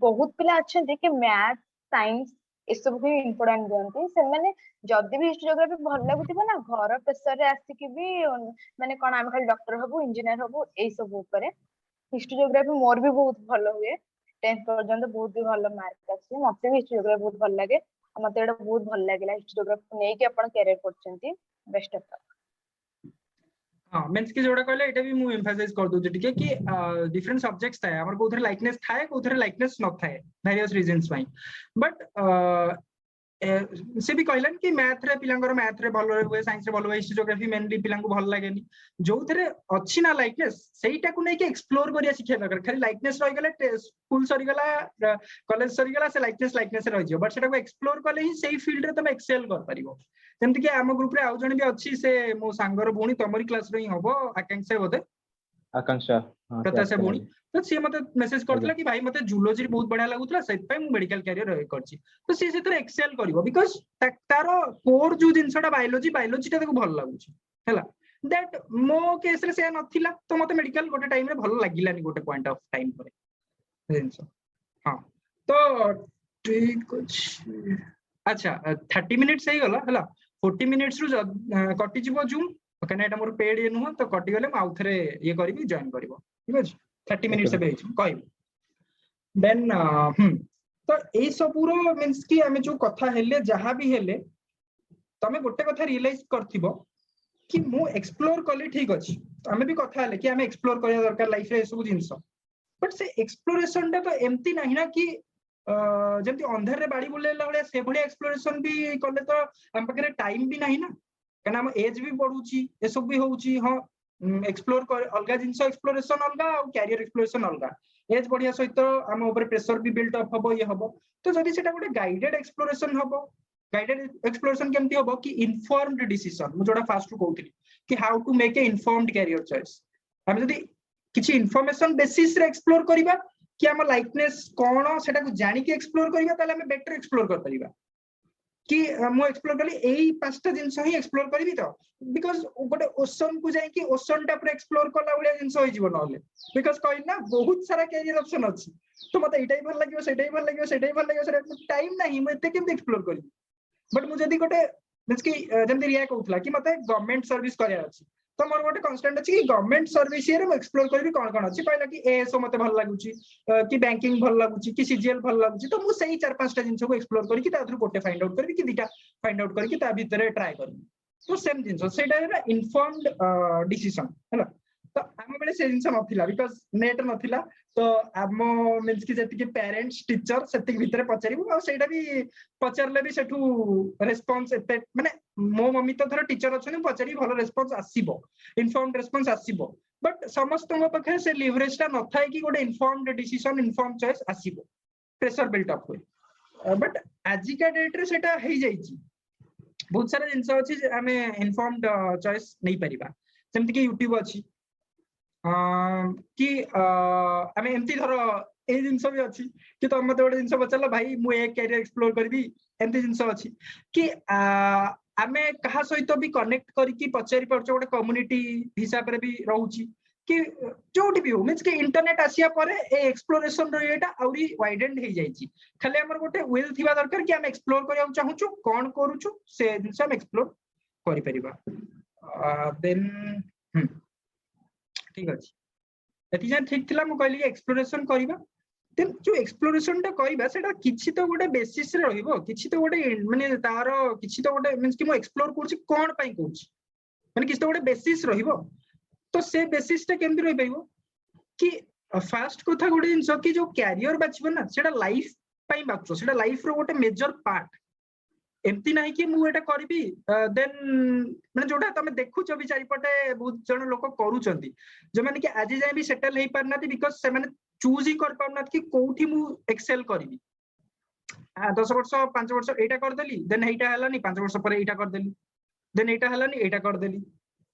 D: बहुत पिला अच्छा कि मैथ साइंस ए सब को इंपोर्टेंट दियंती से माने जदी भी हिस्ट्री ज्योग्राफी भल लागुतिबो ना घर प्रेशर रे आसी कि भी माने कोन हम खाली डॉक्टर हबो इंजीनियर हबो ए सब ऊपर हिस्ट्री ज्योग्राफी मोर भी बहुत भल हुए 10th पर्यंत बहुत भी भल मार्क आसी मते भी हिस्ट्री ज्योग्राफी बहुत भल लागे मते एटा बहुत भल लागला हिस्ट्री ज्योग्राफी नै कि अपन कैरियर करछंती बेस्ट ऑफ लक
A: हां मींस कि जोड़ा कहले एटा भी मु एम्फसाइज कर दउ जे कि डिफरेंट सब्जेक्ट्स थाए हमर कोथरे लाइकनेस थाए कोथरे लाइकनेस न थाए वेरियस रीजंस पाई बट से भी कहलन कि मैथ रे पिलांगर मैथ रे भलो हुए साइंस रे भलो हुए हिस्ट्री ज्योग्राफी मेनली पिलांग को भल लागेनी जो थरे अछि ना लाइकनेस सेईटा को नै कि एक्सप्लोर करिया सिखे दरकार खाली लाइकनेस रहि गेले स्कूल सरी गला कॉलेज सरी गला से लाइकनेस रहि जियो बट सेटा को एक्सप्लोर करले ही सेई फील्ड रे तमे एक्सेल कर परिबो जेमति कि हम ग्रुप रे आउ जण भी अछि से मो सांगर बोणी तमरी क्लास रे ही हबो आकांक्षा बोधे
C: आकांक्षा
A: प्रत्याशा बोणी तो सी मते मेसेज करथला कि भाई मते जूलॉजी बहुत बढ़िया लागुतला सेत पय मु मेडिकल कैरियर करछि तो सी सेतर एक्सेल करिवो बिकॉज़ तारो कोर जो जिंसटा बायोलॉजी ता देखो भल लागुछि हैला दैट मो केस रे से नथिला तो मते मेडिकल गोटे टाइम रे भल लागिलानी गोटे पॉइंट ऑफ टाइम पर जिंस हां तो ठीक अछि अच्छा 30 मिनिट्स हे गला हैला 40 मिनिट्स रु कटि जिवो जूम कने एटा मोर पेड ये नुह तो कटि गले म आउ थरे ये करबी जॉइन करबो ठीक अछि 30 मिनिट्स बे कहबी देन तो ए सबुरो मींस कि हमें जो कथा हेले जहां भी हेले तमे गोटे कथा रियलाइज करथिबो कि मु एक्सप्लोर करले ठीक अछि हमें भी कथा हेले कि हमें एक्सप्लोर करिया दरकार लाइफ रे सब जिंस बट से एक्सप्लोरेशन टा तो एम्ति नाही ना कि जेमति अंधार रे बाड़ी बुलेला बळे से भळे एक्सप्लोरेशन भी करले तो हम पकरे टाइम भी नाही ना कना हम एज भी बढ़ुची ए सब भी होउची हां एक्सप्लोर कर अलगा जिंस एक्सप्लोरेशन अलगा और कैरियर एक्सप्लोरेशन अलगा एज बढ़िया सहित हम ऊपर प्रेशर भी बिल्ड अप हबो ये हबो तो जदी सेटा गोटे गाइडेड एक्सप्लोरेशन हबो गाइडेड एक्सप्लोरेशन केमति हबो कि इन्फॉर्म्ड डिसीजन मु जोडा फास्ट कहउतली कि how to make a informed career choice हम जदी किछि इन्फॉर्मेशन बेसिस रे एक्सप्लोर करिबा कि हम लाइकनेस कोन सेटा को जानि के एक्सप्लोर करिबा ताले हम बेटर एक्सप्लोर कर परिबा कि मु एक्सप्लोर करली एई पांचटा जिंस ही एक्सप्लोर करबी तो बिकॉज़ गोटे ओशन को जाई कि ओशन टा पर एक्सप्लोर करला बळे जिंस होई जीवन होले बिकॉज़ कहली ना बहुत सारा कैरियर ऑप्शन अछि तो मते एटाई भल लागियो सेटाई भल लागियो सेटाई भल लागियो सेटा टाइम नाही म एते केम एक्सप्लोर करबी बट मु जदी गोटे मींस कि जेमति रिया कहउतला कि मते गवर्नमेंट सर्विस करिया अछि तो मोर गोटे कन्स्टेंट अछि कि गवर्नमेंट सर्विस रे मैं एक्सप्लोर करबी कोन कोन अछि कहला कि एएसओ मते भल लागुची कि बैंकिंग भल लागुची कि सीजीएल भल लागुची तो मु सही 4-5टा जिंस को एक्सप्लोर करके ता थ्रू गोटे फाइंड आउट करबी कि दिटा फाइंड आउट करके ता भीतर ट्राई करबी तो सेम जिंस सेटा है इन्फॉर्म्ड डिसीजन हैला तो आम बेले से जिंस नथिला बिकॉज़ नेट नथिला तो आम मींस कि जति के पेरेंट्स टीचर सेति भीतर पचारिबो आ सेटा भी पचारले भी सेठू रेस्पॉन्स एते माने मो मम्मी तो धर टीचर अछन पचारि भलो रेस्पॉन्स आसीबो इन्फॉर्म्ड रेस्पॉन्स आसीबो बट समस्त पाखे से लिवरेज ता न थाए कि गोटे इन्फॉर्म्ड डिसीजन इन्फॉर्म्ड चॉइस आसीबो प्रेशर बिल्ट अप होय बट आजिका डेट रे सेटा हेई जाईची बहुत सारा जिंस अछि आमे इन्फॉर्म्ड चॉइस नै परिबा जेमति कि यूट्यूब अछि कि आमे एमती धर ए जिंस भी अछि कि तो मते गोटे जिंस बचला भाई मु ए कैरियर एक्सप्लोर करबी एमती जिंस अछि कि आमे कहा सहित भी कनेक्ट करके पचारि परछ गोटे कम्युनिटी हिसाब रे भी रहउची कि जोटी भी हो मींस कि इंटरनेट आसिया परे ए एक्सप्लोरेशन रो एटा औरी वाइडेंड हे जाईची खाली हमर गोटे विल थिबा दरकार कि हम एक्सप्लोर करिया चाहूछु कोन करूछु से जिंस हम एक्सप्लोर करि परिबा देन ठीक अछि एति जान ठीक थिला मु कहली एक्सप्लोरेशन करिबा देन जो एक्सप्लोरेशन टा करिबा सेटा किछि तो गोटे बेसिस रे रहिबो किछि तो गोटे माने तारो किछि तो गोटे मींस कि मु एक्सप्लोर करछि कोन पई करछि माने किछि तो गोटे बेसिस रहिबो तो से बेसिस टा केमति रहि पाइबो कि फास्ट कथा गोटे जिंस कि जो कैरियर बाछबो ना सेटा लाइफ पई बाछो सेटा लाइफ रो गोटे मेजर पार्ट एमती नहीं कि मु एटा करबी देन माने जोटा तमे देखुछ भी चारिपटे बहुत जण लोक करूचंती जे माने कि आज जाय भी सेटल हेई परनाती बिकॉज़ से माने चूज ही कर पाउनात कि कोठी मु एक्सेल करबी 10 वर्ष 5 वर्ष एटा कर देली देन एटा हलानी 5 वर्ष पर एटा कर देली देन एटा हलानी एटा कर देली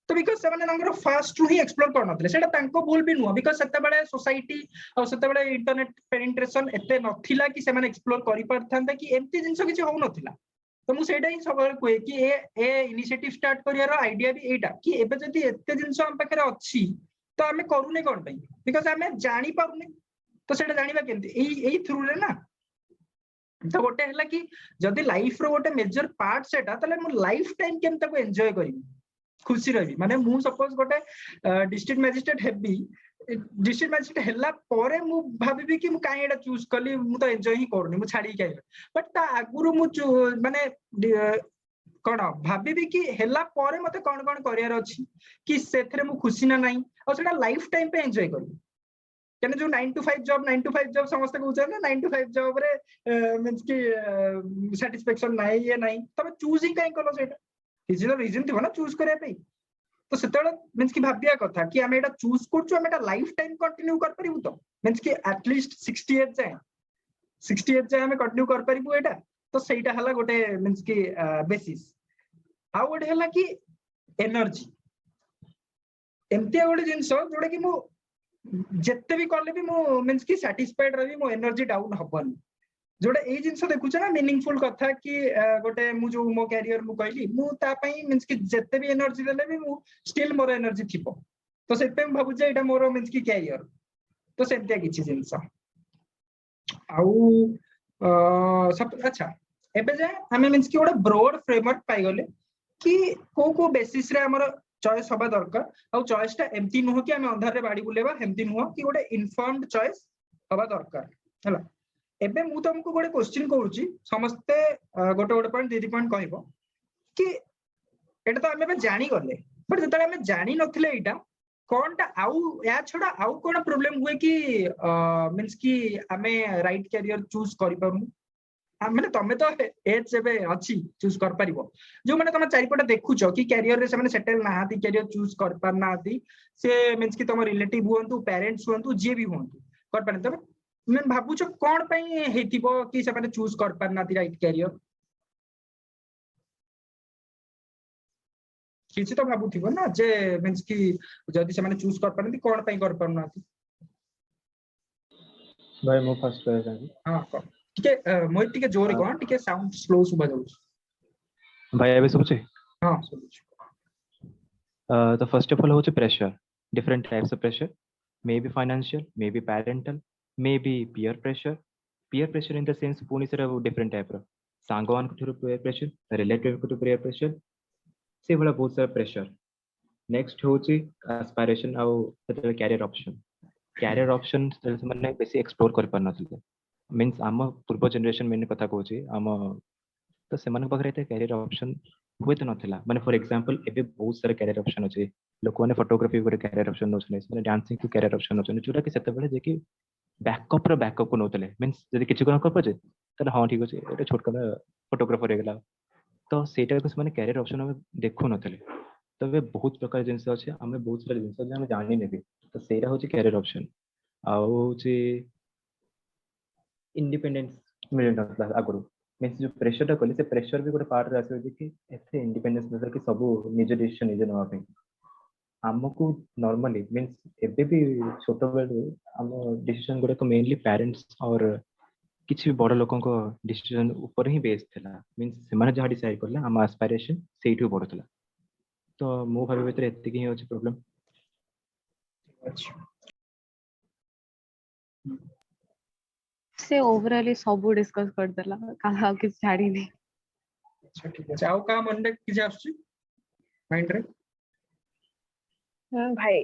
A: तो बिकॉज़ से माने नंगर फास्ट टू ही एक्सप्लोर करनथले सेटा तांको भूल भी नुवा बिकॉज़ सेते बेले सोसाइटी और सेते बेले इंटरनेट पेनिट्रेशन एते नथिला कि से माने एक्सप्लोर करि परथांता कि एमती जिंस किछि हो नथिला तो मु सेटा ही सब कोए कि ए इनिशिएटिव स्टार्ट करियार आईडिया भी एटा कि एबे जदी एते जिंस हम पाखरे अछि तो हमें करूने कोन पई बिकॉज़ हमें जानि पारुने तो सेटा जानिबा केमती एई थ्रू रे ना तो गोटे हला कि जदी लाइफ रो गोटे मेजर पार्ट सेटा तले मु लाइफ टाइम केम ताको एन्जॉय करिबी खुशी रही माने मु सपोज गोटे district magistrate heavy district magistrate हला परे मु भाबिबी कि मु काहे एटा चूज करली मु तो एन्जॉय ही करनी मु छाडी काहे बट ता आगुरु मु माने कोन भाबिबी कि हला परे मते कोन कोन करियर अछि कि सेथरे मु खुशी ना नाही और सेटा लाइफ टाइम पे एन्जॉय करबी केने जो 9 to 5 जॉब समस्त कहउछ ना 9 to 5 जॉब रे मींस कि सैटिस्फैक्शन नाही ये नाही तबे चूज ही काहे कलो सेटा किसी तो रीजन थी ना चूज करे पे तो सेतेले मींस कि भाबिया कथा कि हम एटा चूज करछु हम एटा लाइफ टाइम कंटिन्यू कर परिबु तो मींस कि एटलीस्ट 60 एज जाए हम कंटिन्यू कर परिबु एटा तो सेटा हला गोटे मींस कि बेसिस आ गोटे हला कि एनर्जी एमती गोटे जिंस जोडे कि मु जत्ते भी करले भी मु मींस कि सैटिस्फाइड रही मो एनर्जी डाउन हबन जोडे ए जिंस देखुछ ना मीनिंगफुल कथा कि गोटे मु जो मो कैरियर मु कहली मु ता पई मींस कि जत्ते भी एनर्जी देले भी मु स्टिल मोर एनर्जी थिपो तो सेते भाबु जे एटा मोर मींस कि कैरियर तो सेते किछि जिंस आउ सब अच्छा एबे जे हमें मींस कि गोटे ब्रॉड फ्रेमवर्क पाई गले कि को बेसिस रे हमर चॉइस हबा दरकार आ चॉइस ता एमती नुह कि हम अंधार रे बाडी बुलेबा एमती नुह कि गोटे इन्फॉर्म्ड चॉइस हबा दरकार हला एबे मु तुमको गोटे क्वेश्चन करूची समस्ते गोटे गोटे पॉइंट दीदी पॉइंट कहबो कि एटा तो हमें जानी गले बट जतले हमें जानी नथिले एटा कोनटा आउ या छोड़ा आउ कोन प्रॉब्लम हुए कि मींस कि हमें राइट कैरियर चूज करि पारनु माने तमे तो एज जेबे अछि चूज कर परिबो जो माने तमे चारिपटे देखुचो कि कैरियर रे से माने सेटल ना हाती कैरियर चूज कर पारना हाती से मींस कि तम रिलेटिव हुंतु पेरेंट्स हुंतु जे भी हुंतु कर पाने तमे मैं भाबुछ कोन पई हेतिबो कि से माने चूज कर पारना ती राइट कैरियर किछि तो भाबुथिबो ना जे मींस कि जदी से माने चूज कर पारनती कोन पई कर पारना ती
C: भाई मो फर्स्ट क्वेश्चन
A: हां ठीक मोय टिके जोरे कोन टिके साउंड स्लो सुबा जाउछ
C: भाई एबे सुबुचे
A: हां सुबुछ
C: तो फर्स्ट ऑफ ऑल होचे pressure different types of pressure may be financial may be parental may be peer pressure in the sense पुनी से डिफरेंट टाइप रो सांगवान को peer pressure रिलेटिव को peer pressure से बड़ा बहुत सारा प्रेशर नेक्स्ट होची एस्पिरेशन आउ कैरियर ऑप्शन से माने बेसी एक्सप्लोर कर पार नथिले मींस आम पूर्व जनरेशन मैंने कथा कहूची आम तो से पाखे एत कैरियर ऑप्शन हुए तो नाला माने फॉर एग्जांपल एबे बहुत सारा कैरियर ऑप्शन अच्छे लोक मैंने फोटोग्राफी को कैरियर ऑप्शन नौने डांसिंग को कैरियर ऑप्शन नौने जोटा कि सेते जे कि बैकअप रो बैकअप को नौतले मींस जदि किछि कोन करपजे तले हां ठीक अछि एटा छोटका फोटोग्राफर हे गेला तो सेटा को माने कैरियर ऑप्शन हम देखु नथले तो वे बहुत प्रकार जिनस अच्छे आम बहुत सारा जिनस हम जानी नेबी तो सेटा होची कैरियर ऑप्शन आउ होची इंडिपेंडेंस मिल नथला आगुरु मींस जो प्रेशर टा कले से प्रेशर भी गोटे पार्ट रे आसे कि एथे इंडिपेंडेंस मतलब कि सब निज डिसीजन निज नवा पे हमको नॉर्मली मींस एबे भी छोट बेलू हम डिसीजन गुड़ा को मेनली पेरेंट्स और किसी भी बड़ लोकों को डिसीजन ऊपर ही बेस थिला मींस से माने जहाँ डिसाइड करले हम एस्पिरेशन सेठू बढुतला तो मो भाबे भीतर एते ही होची प्रॉब्लम
B: से ओवरऑली सब डिस्कस कर देला काहा कि छाड़ी नहीं
A: अच्छा ठीक है आउ का मन रे किछ आछी माइंड रे
D: भाई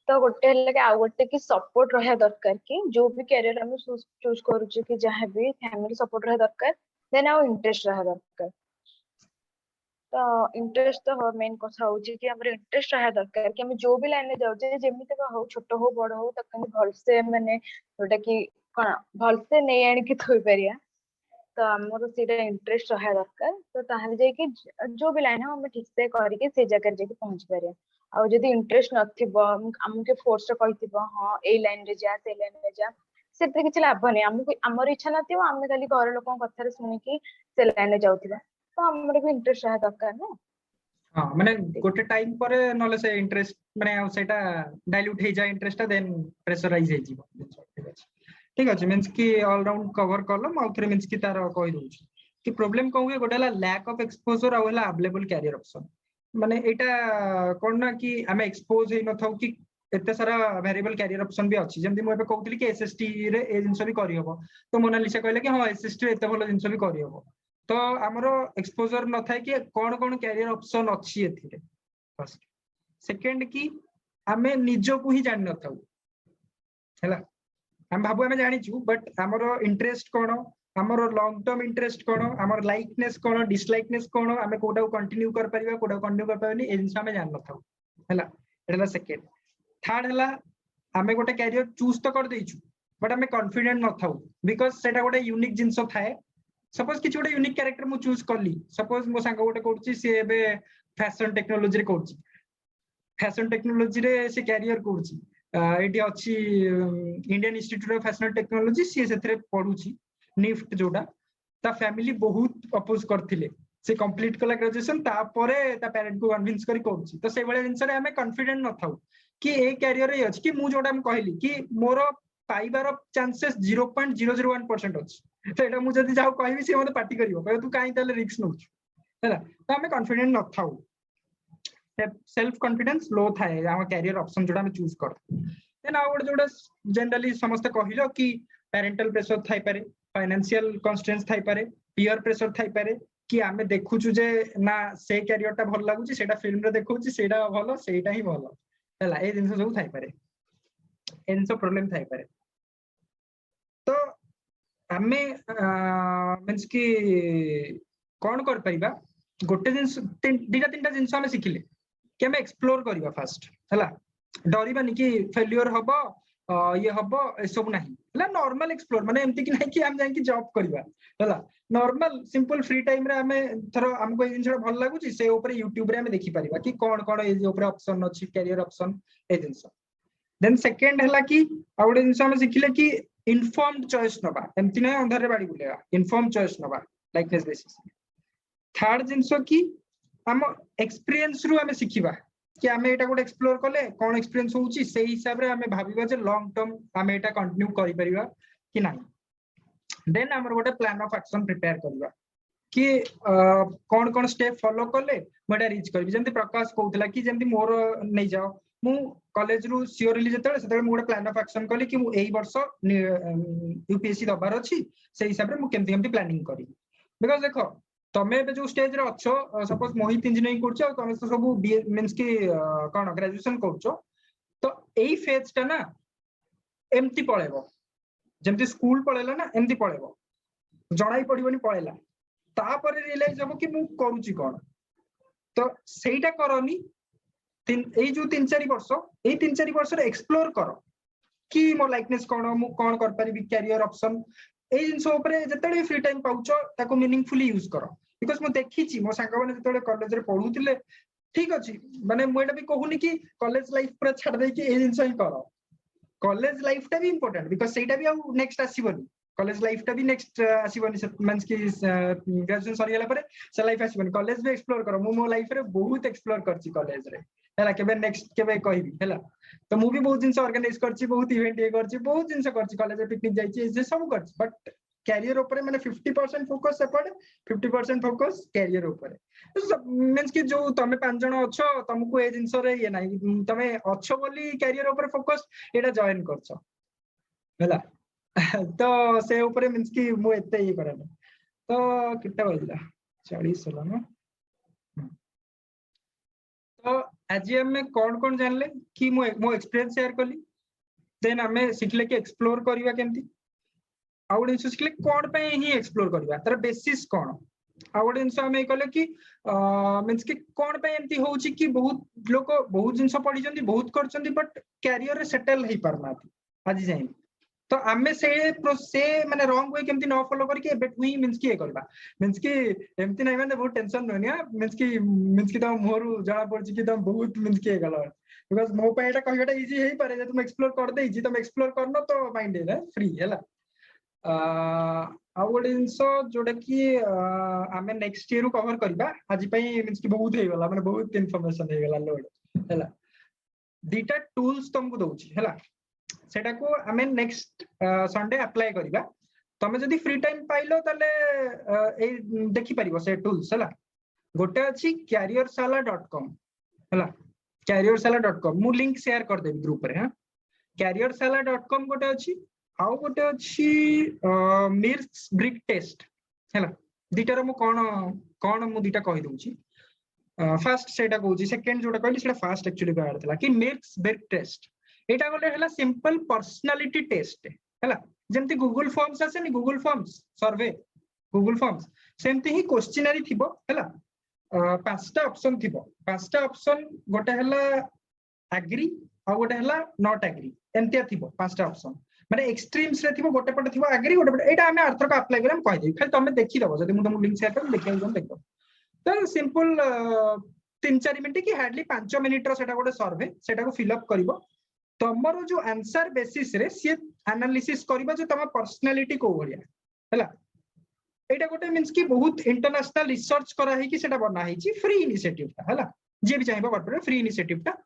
D: तो गोटे लगे आ गोटे कि सपोर्ट रहा दरकार कि जो भी कैरियर हम चूज करूचे कि जहाँ भी फैमिली सपोर्ट रहा दरकार देन आ इंटरेस्ट रहा दरकार तो इंटरेस्ट तो मेन कथा होची कि हमर इंटरेस्ट रहा दरकार कि हम जो भी लाइन में जाउचे जेमिति का हो छोट हो बड़ हो तक भलसे माने जोटा कि कोन भलसे नै आनी कि थोई परिया तो हमर सीधा इंटरेस्ट रहा दरकार तो ताहले जे कि जो भी लाइन हम ठीक से करी के से जगह जे पहुंच परिया आ जदि इंटरेस्ट नथिबो हमके फोर्स रे कहिथिबो हां ए लाइन रे जा से लाइन रे जा सेते किछ लाभ नै हमको हमर इच्छा नथिबो हम खाली घर लोकन कथा रे सुनि कि से लाइन रे जाउथिबा तो हमर भी इंटरेस्ट रहा दरकार ना
A: हां माने गोटे टाइम पर नले से इंटरेस्ट माने सेटा डाइल्यूट हे जाय इंटरेस्ट देन प्रेशराइज हे जीवो ठीक अछि मींस कि ऑल राउंड कवर करलम आ थ्री मींस कि तार कहि दउ कि प्रॉब्लम को हुए गोटेला लैक ऑफ एक्सपोजर आ होला अवेलेबल कैरियर ऑप्शन माने एटा कोन ना कि हमें एक्सपोज हे न थाउ कि एते सारा वेरिएबल कैरियर ऑप्शन भी अछि जेमति मो कहउतली कि एसएसटी रे ए जिंस भी करि हबो तो मोनालिसा कहले कि हां एसएसटी रे एते भलो जिंस भी करि हबो तो हमरो एक्सपोजर न थाय कि कोन कोन कैरियर ऑप्शन अछि एथिरे फर्स्ट सेकंड कि हमें निजो को ही जान न थाउ हैला हम भाबु हमें जानि छु बट हमरो इंटरेस्ट कोन हमरो लॉन्ग टर्म इंटरेस्ट कोन हमर लाइकनेस कोन डिसलाइकनेस कोन हमें कोडा कंटिन्यू कर परिबा कोडा कंटिन्यू कर पाबनी ए जिंस हमें जान न थाउ हैला एला सेकंड थर्ड हैला हमें गोटे कैरियर चूज तो कर देइछु बट हमें कॉन्फिडेंट न थाउ बिकॉज़ सेटा गोटे यूनिक जिंस थाए सपोज किछ गोटे यूनिक कैरेक्टर मु चूज करली सपोज मो सांग गोटे कोडची से एबे फैशन टेक्नोलॉजी रे कोडची फैशन टेक्नोलॉजी रे से कैरियर कोडची एटी अछि Indian Institute of Fashion Technology सी सेथरे पढुची निफ्ट जोडा ता फैमिली बहुत अपोज करथिले से कंप्लीट कला ग्रेजुएशन ता परे ता पेरेंट को कन्विंस करी कोडची तो से बळे जिंसरे हमें कॉन्फिडेंट न थाउ कि ए कैरियर रे अछि कि मु जोडा हम कहली कि मोर पाइबार चांसेस 0.001% अछि तो एटा मु जदी जाऊ कहबी से मते पार्टी करिवो कहबो तू काई ताले रिस्क नउ हैला तो हमें कॉन्फिडेंट न थाउ सेल्फ कॉन्फिडेंस लो थाए हम कैरियर ऑप्शन जोडा हम चूज कर देन आ जोडा जनरली समस्त कहिलो कि पेरेंटल प्रेशर थाई पारे फाइनेंशियल कन्स्ट्रेंट्स थाई पारे पीयर प्रेशर थाई पारे कि आमे देखुछु जे ना से कैरियर टा भल लागुची सेटा फिल्म रे देखुची सेटा भलो सेटा ही भलो हैला ए जिंस सब थाई पारे एन सब प्रॉब्लम थाई पारे तो हमें मींस कि कोन कर परिबा गोटे जिंस दीटा तीनटा जिंस हमें सिखिले कि हमें एक्सप्लोर करिबा फास्ट हैला डरिबानी कि फेल्युअर हबो ये हबो ए सब नाही हैला नॉर्मल एक्सप्लोर माने एमति कि नाही कि हम जाई कि जॉब करिबा हैला नॉर्मल सिंपल फ्री टाइम रे हमें थरो हमको ए जिंस भल लागुची से ऊपर YouTube रे हमें देखि परिबा कि कोन कोन ए ऊपर ऑप्शन अछि कैरियर ऑप्शन ए जिंस देन सेकंड हैला कि आउडे जिंस हमें सिखिले कि इन्फॉर्म्ड चॉइस नबा एमति नै अंधार रे बाडी बुलेगा इन्फॉर्म्ड चॉइस नबा लाइकनेस बेसिस थर्ड जिंस कि हम एक्सपीरियंस रु हमें सिखिबा कि हमें एटा कोड एक्सप्लोर करले कोन एक्सपीरियंस होउची से हिसाब रे हमें भाबिबा जे लॉन्ग टर्म हमें एटा कंटिन्यू करि परिबा कि नाही देन हमर गोटे प्लान ऑफ एक्शन प्रिपेयर करबा कि कोन कोन स्टेप फॉलो करले बडा रीच करबी जेंति प्रकाश कहउतला कि जेंति मोर नै जाओ मु कॉलेज रु सियोरली जतले सेते मु गोटे प्लान ऑफ एक्शन करली कि मु एई वर्ष यूपीएससी दबार अछि से हिसाब रे मु केमति केमति प्लानिंग करी बिकॉज़ देखो तमे एबे जो स्टेज रे अच्छो सपोज मोहित इंजीनियरिंग करछो तमे तो सब मींस की कोन ग्रेजुएशन करछो तो एई फेज टा ना एमती पळेबो जेमती स्कूल पळेला ना एमती पळेबो जणाई पड़िबनी पळेला तापर रियलाइज हबो कि मु करूची कोन तो सेईटा करनी एई जो 3-4 वर्ष एई 3-4 वर्ष रे एक्सप्लोर करो कि मो लाइकनेस कोन मु कोन कर परिबी कैरियर ऑप्शन एई जिंस ऊपर जतले फ्री टाइम पाउचो ताको मीनिंगफुली यूज करो बिकॉज़ मु देखिची मो सांगा माने जतले कॉलेज रे पढुतिले ठीक अछि माने मु एटा भी कहूनी कि कॉलेज लाइफ पर छाड़ दे कि एई जिंस ही करो कॉलेज लाइफ टा भी इंपोर्टेंट बिकॉज़ सेटा भी आ नेक्स्ट आसीबनी कॉलेज लाइफ टा भी नेक्स्ट आसीबनी मींस कि ग्रेजुएशन सरी गेला परे से लाइफ आसीबनी कॉलेज भी एक्सप्लोर करो मु मो लाइफ रे बहुत एक्सप्लोर करची कॉलेज रे हैला केबे नेक्स्ट केबे कहबी हैला तो मु भी बहुत जिंस ऑर्गेनाइज करची बहुत इवेंट ए करची बहुत जिंस करची कॉलेज रे पिकनिक जाईची जे सब करची बट कैरियर ऊपर माने 50% फोकस सेपड 50% फोकस कैरियर ऊपर मींस कि जो तमे 5 जण अछो तुमको ए जिंस रे ये नाही तमे अछो बोली कैरियर ऊपर फोकस एटा जॉइन करछो हैला तो से ऊपर मींस कि मु एते ये करे तो कितना बजला 40 होला ना तो आज हमें कौन जानले कि मो एक्सपीरियंस शेयर कली देन हमें सिखले कि एक्सप्लोर करबा केमती आउट सिखले कोन पे ही एक्सप्लोर करबा तर बेसिस कोन आउट जिंस हमें कहले कि मींस कि कोन पे एमती होउची कि बहुत लोक बहुत जिंस पढी जंती बहुत करचंती बट कैरियर रे सेटल हे परनाती आज जाई तो आमे से माने रॉन्ग वे केमती न फॉलो करके एबे ही मींस कि ए करबा मींस कि एमती नै माने बहुत टेंशन ननिया मींस कि त मोहरु जणा पड़ची कि त बहुत मींस कि ए गला बिकॉज़ मो पे एटा कहबेटा इजी हेई पारे जे तुम एक्सप्लोर कर देई तुम एक्सप्लोर करनो तो माइंड है फ्री हैला आ गोटे जिंस जोटा कि आमे नेक्स्ट ईयर कवर करबा आज पई मींस कि बहुत हे गला माने बहुत इंफॉर्मेशन हे गला लोड हैला दीटा टूल्स तुमको दोची हैला सेटा को आमे नेक्स्ट संडे अप्लाई करबा तमे जदी फ्री टाइम पाइलो तले ए देखि परिबो से टूल्स हैला गोटे अछि careersala.com हैला careersala.com मु लिंक शेयर कर देबी ग्रुप रे हां careersala.com गोटे अछि आउ गोटे अछि मिर्क्स ब्रिक टेस्ट हैला दीटार मु कोन मु दीटा कहि दोची फर्स्ट सेटा कहूची सेकंड जोटा कहली सेटा फास्ट एक्चुअली कहर थला कि मिर्क्स ब्रिक टेस्ट एटा गोटे हला सिंपल पर्सनालिटी टेस्ट हैला जेमति गूगल फॉर्म्स आसेनी गूगल फॉर्म्स सर्वे गूगल फॉर्म्स सेमति ही क्वेश्चनरी थिबो हैला पांचटा ऑप्शन थिबो पांचटा ऑप्शन गोटे हला एग्री आ गोटे हला नॉट एग्री एमतिया थिबो पांचटा ऑप्शन माने एक्सट्रीम्स रे थिबो गोटे पटे थिबो एग्री गोटे पटे एटा हमें आर्थर को अप्लाई करम कहि देबी खाली तमे देखि दबो जदी मु तुम लिंक शेयर करम देखि जम देखो तो सिंपल 3-4 मिनिट की हार्डली 5 मिनिट रो सेटा गोटे सर्वे सेटा को फिल अप करिवो तमरो जो आंसर बेसिस रे सी एनालिसिस करबा जो तम पर्सनालिटी को भलिया हैला एटा गोटे मींस कि बहुत इंटरनेशनल रिसर्च करा है कि सेटा बना है फ्री इनिशिएटिव ता हैला जे भी चाहेबा कर फ्री इनिशिएटिव ता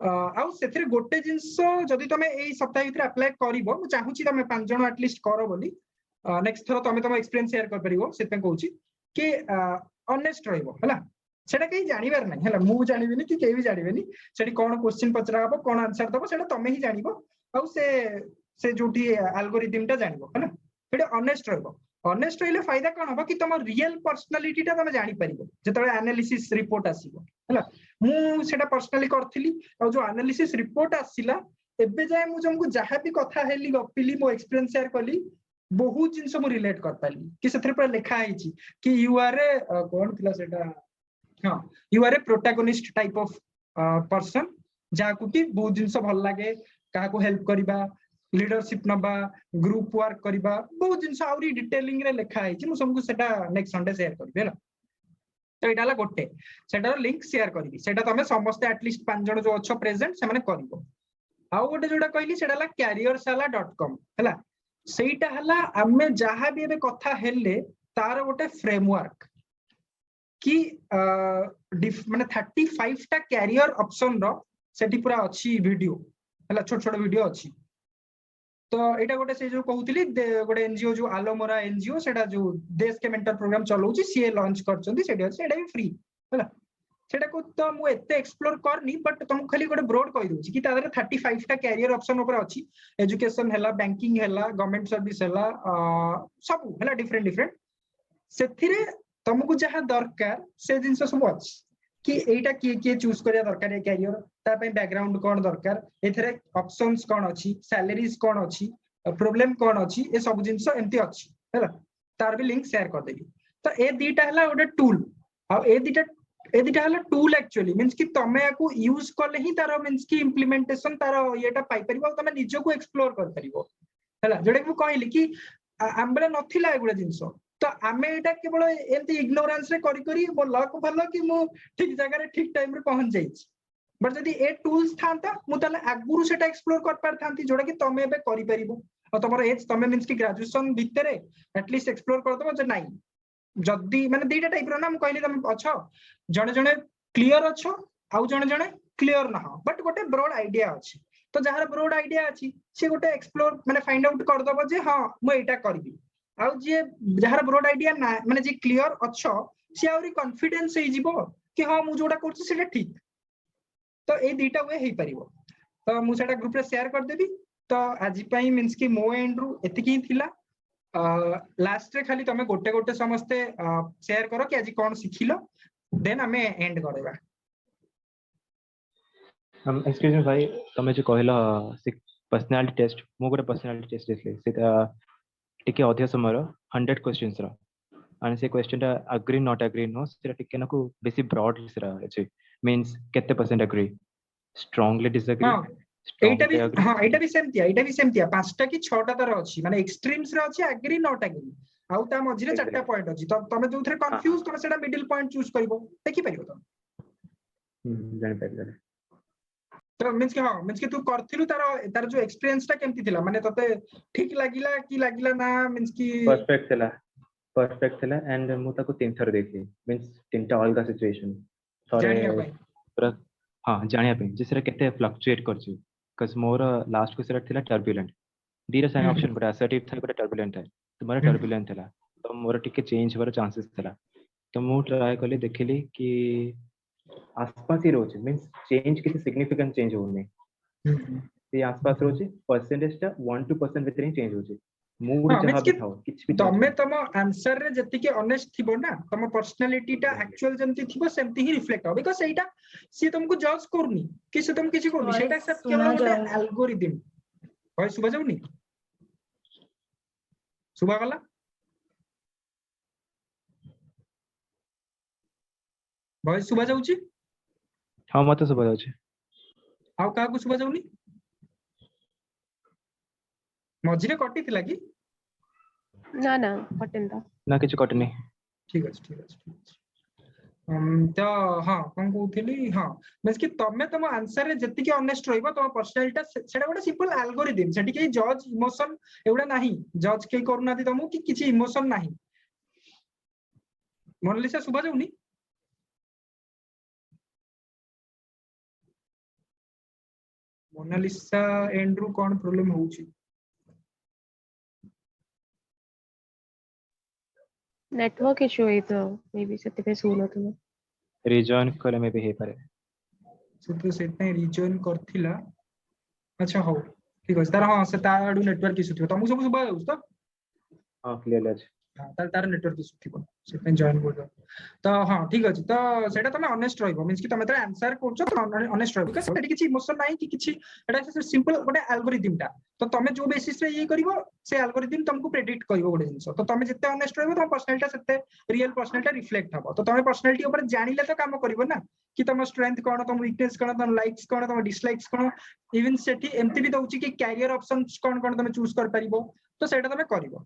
A: आउ सेथरे गोटे जिंस जदी तमे एई सप्ताह भीतर अप्लाई करिवो मु चाहूची तमे 5 जण एटलीस्ट करो बोली नेक्स्ट थरो तमे तम एक्सपीरियंस शेयर कर परिवो सेते कहूची कि ऑनेस्ट रहइबो हैला सेटा कहीं जानिबार नहीं हैला मु जानिबिनी कि केही भी जानिबेनी सेठी कोन क्वेश्चन पचरा हबो कोन आंसर दबो सेटा तमे ही जानिबो आउ से जोठी एल्गोरिथम टा जानिबो हैला सेटा ऑनेस्ट रहइबो ऑनेस्ट रहिले फायदा कोन हबो कि तम रियल पर्सनालिटी टा तमे जानि परिबो जेतबे एनालिसिस रिपोर्ट आसीबो हैला मु सेटा पर्सनली करथिली आ जो एनालिसिस रिपोर्ट आसीला एबे जाय मु जमको जहा भी कथा हेली गपिली मो एक्सपीरियंस शेयर करली बहुत जिंस मु रिलेट कर पाली कि सेथरे पर लिखा आइची कि यू आर ए कोन थिला सेटा हां you are a protagonist type of person जाकु कि बहुत जिंस भल लागे काहा को हेल्प करिबा लीडरशिप नबा ग्रुप वर्क करिबा बहुत जिंस आउरी डिटेलिंग रे लिखा आइची मु सबको सेटा नेक्स्ट संडे शेयर करबे हैला तो एटा ला गोटे सेटार लिंक शेयर करबी सेटा तमे समस्त एटलीस्ट 5 जण जो अच्छो प्रेजेंट से माने करबो आउ गोटे जोडा कहली सेटा ला careersala.com हैला सेटा हला आमे जहा भी एबे कथा हेले तार गोटे फ्रेमवर्क कि माने 35 टा कैरियर ऑप्शन रो सेठी पूरा अछि वीडियो हला छोट छोट वीडियो अछि तो एटा गोटे से जो कहउतली गोटे एनजीओ जो आलोमोरा एनजीओ सेटा जो देश के मेंटर प्रोग्राम चलाउची सीए लॉन्च करचंदी सेठी अछि एटा भी फ्री हला सेटा को तो मु एते एक्सप्लोर करनी बट तुम खाली गोटे ब्रॉड कहि दोची कि तादरे 35 टा कैरियर ऑप्शन ऊपर अछि एजुकेशन हैला बैंकिंग हैला गवर्नमेंट सर्विस हैला सब हैला डिफरेंट सेथिरे तुमको जहाँ दरकार से जिनस सब अच्छी कि एटा किए किए चूज करिया दरकार कैरियर ता पे बैकग्राउंड कोन दरकार एथरे ऑप्शंस कोन अछि सैलरीज कोन अछि प्रॉब्लम कोन अछि ए सब जिंस एमती अछि हैला तार भी लिंक शेयर कर देबी तो ए दीटा हला ओडे टूल आ ए दीटा हला टूल एक्चुअली मींस कि तमे याकू यूज करले ही तार मींस कि इंप्लीमेंटेशन तार येटा पाई परिबो तमे निजो को एक्सप्लोर कर परिबो हैला जेडे मु कहली कि आंबले नथिला एगुडा जिंस तो आमे एटा केवल एमती इग्नोरेंस रे करी करी बो लक भलो कि मु ठीक जगह रे ठीक टाइम रे पहुंच जाइछि बट जदी ए टूल्स थांता मु तले आगुरु सेटा एक्सप्लोर कर पार थांती जोडा कि तमे एबे करि परिबो और तमरो एज तमे मींस कि ग्रेजुएशन भितरे एटलीस्ट एक्सप्लोर कर दबो जे नाही जदी माने दीटा टाइप रो ना मु कहली तमे अछो जणे जणे क्लियर अछो आउ जणे जणे क्लियर ना हो बट गोटे ब्रॉड आइडिया अछि तो जहार ब्रॉड आइडिया अछि से गोटे एक्सप्लोर माने फाइंड आउट कर दबो जे हां मु एटा करबी आउ जे जहार ब्रॉड आइडिया ना माने जे क्लियर अछो से आउरी कॉन्फिडेंस हे जिवो कि हां मु जोडा करछि सेटा ठीक तो ए दीटा वे हे परिबो तो मु सेटा ग्रुप रे शेयर कर देबी तो आज पई मींस कि मो एंड रु एतिकी ही थिला लास्ट रे खाली तमे गोटे गोटे समस्ते शेयर करो कि आज कोन सिखिलो देन हमें एंड करबा
C: एक्सक्यूज मी भाई तमे जो कहला पर्सनालिटी टेस्ट मो गोटे पर्सनालिटी टेस्ट देखले सेटा टिके अधिक समय 100 क्वेश्चंस रो आणि से क्वेश्चन टा एग्री नॉट एग्री नो सेटा टिके नको बेसी ब्रॉड सेरा अछि मींस केते परसेंट एग्री स्ट्रांगली डिसएग्री
A: एटा भी सेमतिया पांचटा कि छटा तर अछि माने एक्सट्रीम्स रे अछि एग्री नॉट एग्री आउ ता मझिरे चारटा पॉइंट अछि तो तमे जोथरे कंफ्यूज तमे सेटा मिडिल पॉइंट चूज करबो देखि परिबो तो
C: जानि पाइले
A: तो मींस कि तू करथिलु तार जो एक्सपीरियंस ता केमती थिला माने तते ठीक लागिला कि लागिला ना मींस कि
C: परफेक्ट थिला एंड मु ताको तीन थर देखली मींस तीनटा ऑल का सिचुएशन
A: जानिया भाई
C: पूरा हां जानिया पे जिसरे केते फ्लक्चुएट करछु cuz मोर लास्ट को सेट थिला टर्बुलेंट दीरा साइन ऑप्शन बड़ा असर्टिव था बड़ा टर्बुलेंट है तुम्हारा टर्बुलेंट थिला तो मोर टिके चेंज होर चांसेस थिला तो मु ट्राई करली देखली कि आसपास ही रोचे मींस चेंज किसी सिग्निफिकेंट चेंज होने से आसपास रोचे परसेंटेज टा 1-2% भीतर ही चेंज होचे मूड जहां भी थाओ किछ भी
A: तमे तम आंसर रे जति के ऑनेस्ट थिबो ना तम पर्सनालिटी टा एक्चुअल जंती थिबो सेमती ही रिफ्लेक्ट हो बिकॉज़ एटा सी तुमको जज करनी कि से तुम किछि करनी सेटा सब केवल गोटे एल्गोरिदम होय सुबा जाउनी सुबा गला वॉइस सुबा जाउची
C: हां मते सुबा जाउची
A: आउ का को सुबा जाउनी मझिरे कटि थिला कि
B: ना ना कटेंदा
C: ना किछ कटनी
A: ठीक अछि तो हां कोन कहउथिली हां मींस कि तमे तम आंसर रे जति के ऑनेस्ट रहइबो तम पर्सनालिटी सेटा गोटे सिंपल एल्गोरिदम सेठी के जज इमोशन एउडा नाही जज के करना दि तमु कि किछि इमोशन नाही मोनालिसा सुबा जाउनी मोनालिसा एंड्रू कोन प्रॉब्लम होउची
B: नेटवर्क इशू है तो मे बी सेते पे सुनो तुम
C: रिजॉइन करे में भी हे पारे
A: सेते रिजॉइन करथिला अच्छा हो ठीक अछि तार हां से ताडू नेटवर्क इशू थियो तमु सब सुबा जाउछ तो
C: हां क्लियर अछि
A: हां तार नेटवर्क इशू थियो सेते जॉइन कर तो हां ठीक अछि तो सेटा तमे ऑनेस्ट रहइबो मींस कि तमे त आंसर करछो तो ऑनेस्ट रहइबो बिकॉज़ सेठी किछि इमोशन नाही कि किछि एटा सिंपल गोटे एल्गोरिदम टा तो तमे जो बेसिस रे ये करिवो से एल्गोरिदम तुमको प्रेडिक्ट करिवो गोटे जिंस तो तमे जत्ते ऑनेस्ट रहइबो तम पर्सनालिटी सेते रियल पर्सनालिटी रिफ्लेक्ट हबो तो तमे पर्सनालिटी ऊपर जानिले तो काम करिवो ना कि तम स्ट्रेंथ कोन तम वीकनेस कोन तम लाइक्स कोन तम डिसलाइक्स कोन इवन सेठी एमती भी दउची कि कैरियर ऑप्शंस कोन कोन तमे चूज कर परिबो तो सेटा तमे करिवो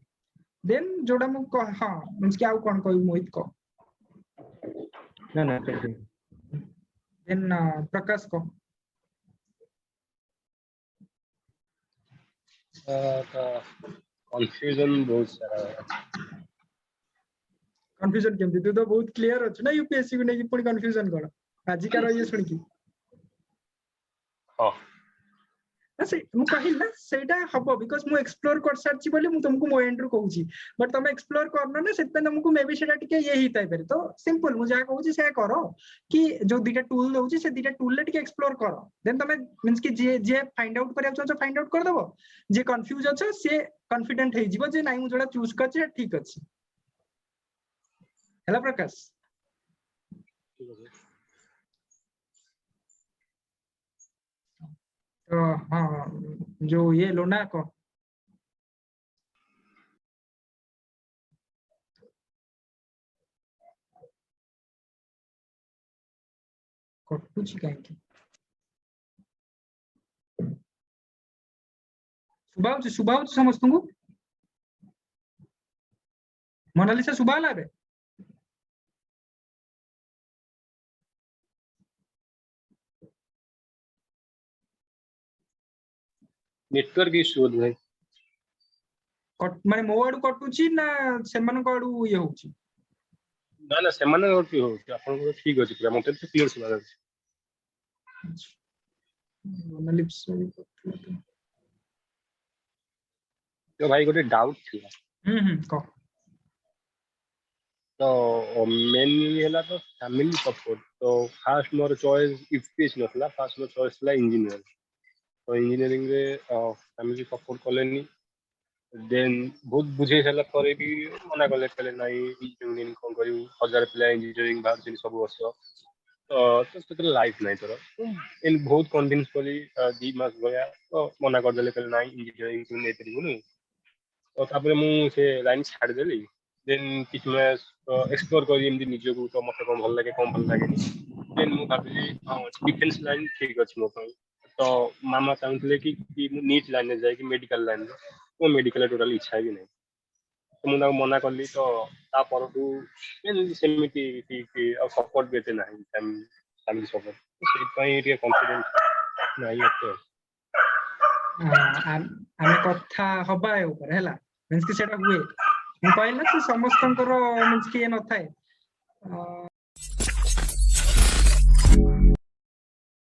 A: देन जोडा मु हां मींस कि आउ कोन कोइ मोहित को
C: ना ना
A: देन प्रकाश को
E: कंफ्यूजन बहुत सारा
A: कंफ्यूजन केमती तू तो बहुत क्लियर अछि ना यूपीएससी को नै कि पुनी कंफ्यूजन कोन आजि का ये सुन की
E: हां
A: से मु कहिला सेटा हबो बिकॉज़ मु एक्सप्लोर कर सारची बोली मु तुमको मो एंड रु कहूची बट तुम एक्सप्लोर करनो ना सेते तुमको मे बी सेटा टिके ये ही ताई पारे तो सिंपल मु जा कहूची से करो कि जो दीटा टूल दउची से दीटा टूल ले टिके एक्सप्लोर करो देन तमे मींस कि जे फाइंड आउट करिया छ फाइंड आउट कर देबो जे कंफ्यूज छ से कॉन्फिडेंट हे जिवो जे नाही मु जोडा चूज करछि ठीक अछि ହେଲା ପ୍ରକାଶ।
E: ଠିକ ଅଛି।
A: ତ ହଁ ଯୋଉ ଇଏ ଲୋନା କହ। କଟୁଛି କାହିଁକି? ଶୁଭା ହଉଛି ସମସ୍ତଙ୍କୁ? ମୋନାଲିସା ଶୁଭା ହେଲା ଏବେ?
E: ନେଟୱାର୍କ ଇସ୍ୟୁ ବୋଧେ ଭାଇ।
A: ମାନେ ମୋ ଆଡୁ କଟୁଛି ନା ସେମାନଙ୍କ ଆଡୁ ଇଏ ହଉଛି?
E: ନା ନା ସେମାନଙ୍କ କି ହଉଛି, ଆପଣଙ୍କର ଠିକ ଅଛି ପୁରା, ମତେ ତ କ୍ଲିୟର ଶୁଭା ଯାଉଛି।
A: ମୋନାଲିସା ବି କଟୁଥିଲା ତ।
E: ତ ଭାଇ ଗୋଟେ ଡାଉଟ୍ ଥିଲା।
A: କହ।
E: ତ ମେନଲି ହେଲା ତ ଫ୍ୟାମିଲି ସପୋର୍ଟ। ତ ଫାଷ୍ଟ ମୋର ଚଏସ୍ ୟୁପିଏସସି ନଥିଲା, ଫାଷ୍ଟ ମୋର ଚଏସ୍ ଥିଲା ଇଞ୍ଜିନିୟରିଂ। ତ ଇଞ୍ଜିନିୟରିଂ ରେ ଫ୍ୟାମିଲି ସପୋର୍ଟ କଲେନି। ଦେନ୍ ବହୁତ ବୁଝେଇ ସାରିଲା ପରେ ବି ମନା କଲେ, କହିଲେ ନାଇଁ ଇଞ୍ଜିନିୟରିଂ କଣ କରିବୁ, 1000 ପିଲା ଇଞ୍ଜିନିୟରିଂ ବାହାରୁଛନ୍ତି ସବୁ ବର୍ଷ, ତ ସେଥିରେ ଲାଇଫ୍ ନାହିଁ ତୋର। ଏମିତି ବହୁତ କନଭିନ୍ସ କଲି 2 ମାସ ଭଳିଆ, ତ ମନା କରିଦେଲେ, କହିଲେ ନାଇଁ ଇଞ୍ଜିନିୟରିଂ ତୁ ନେଇପାରିବୁନି। ତ ତାପରେ ମୁଁ ସେ ଲାଇନ୍ ଛାଡ଼ିଦେଲି। ଦେନ୍ କିଛି ମାସ ଏକ୍ସପ୍ଲୋର କରି ଏମିତି ନିଜକୁ, ତ ମତେ କଣ ଭଲ ଲାଗେ କଣ ଭଲ ଲାଗେନି। ଦେନ୍ ମୁଁ ଭାବିଲି ଡିଫେନ୍ସ ଲାଇନ୍ ଠିକ ଅଛି ମୋ ପାଇଁ। ତ ମାମା ଚାହୁଁଥିଲେ କି ମୁଁ ନିଟ୍ ଲାଇନରେ ଯାଇକି ମେଡିକାଲ ଲାଇନରେ, ମୋ ମେଡିକାଲ ଟୋଟାଲି ଇଚ୍ଛା ବି ନାହିଁ। ତ ମୁଁ ତାଙ୍କୁ ମନା କଲି। ତ ତା ପରଠୁ ସେମିତି ଆଉ ସପୋର୍ଟ ବି ଏତେ ନାହିଁ, ଫ୍ୟାମିଲି ସପୋର୍ଟ, ସେଇଥିପାଇଁ ଟିକେ କନଫିଡେନ୍ସ ନାହିଁ ଏତେ।
A: ଆମେ କଥା ହବା ଏ ଉପରେ ହେଲା, ମିନ୍ସ କି ସେଟା ହୁଏ। ମୁଁ କହିଲି ନା ସେ ସମସ୍ତଙ୍କର ମିନ୍ସ କି ଇଏ ନଥାଏ।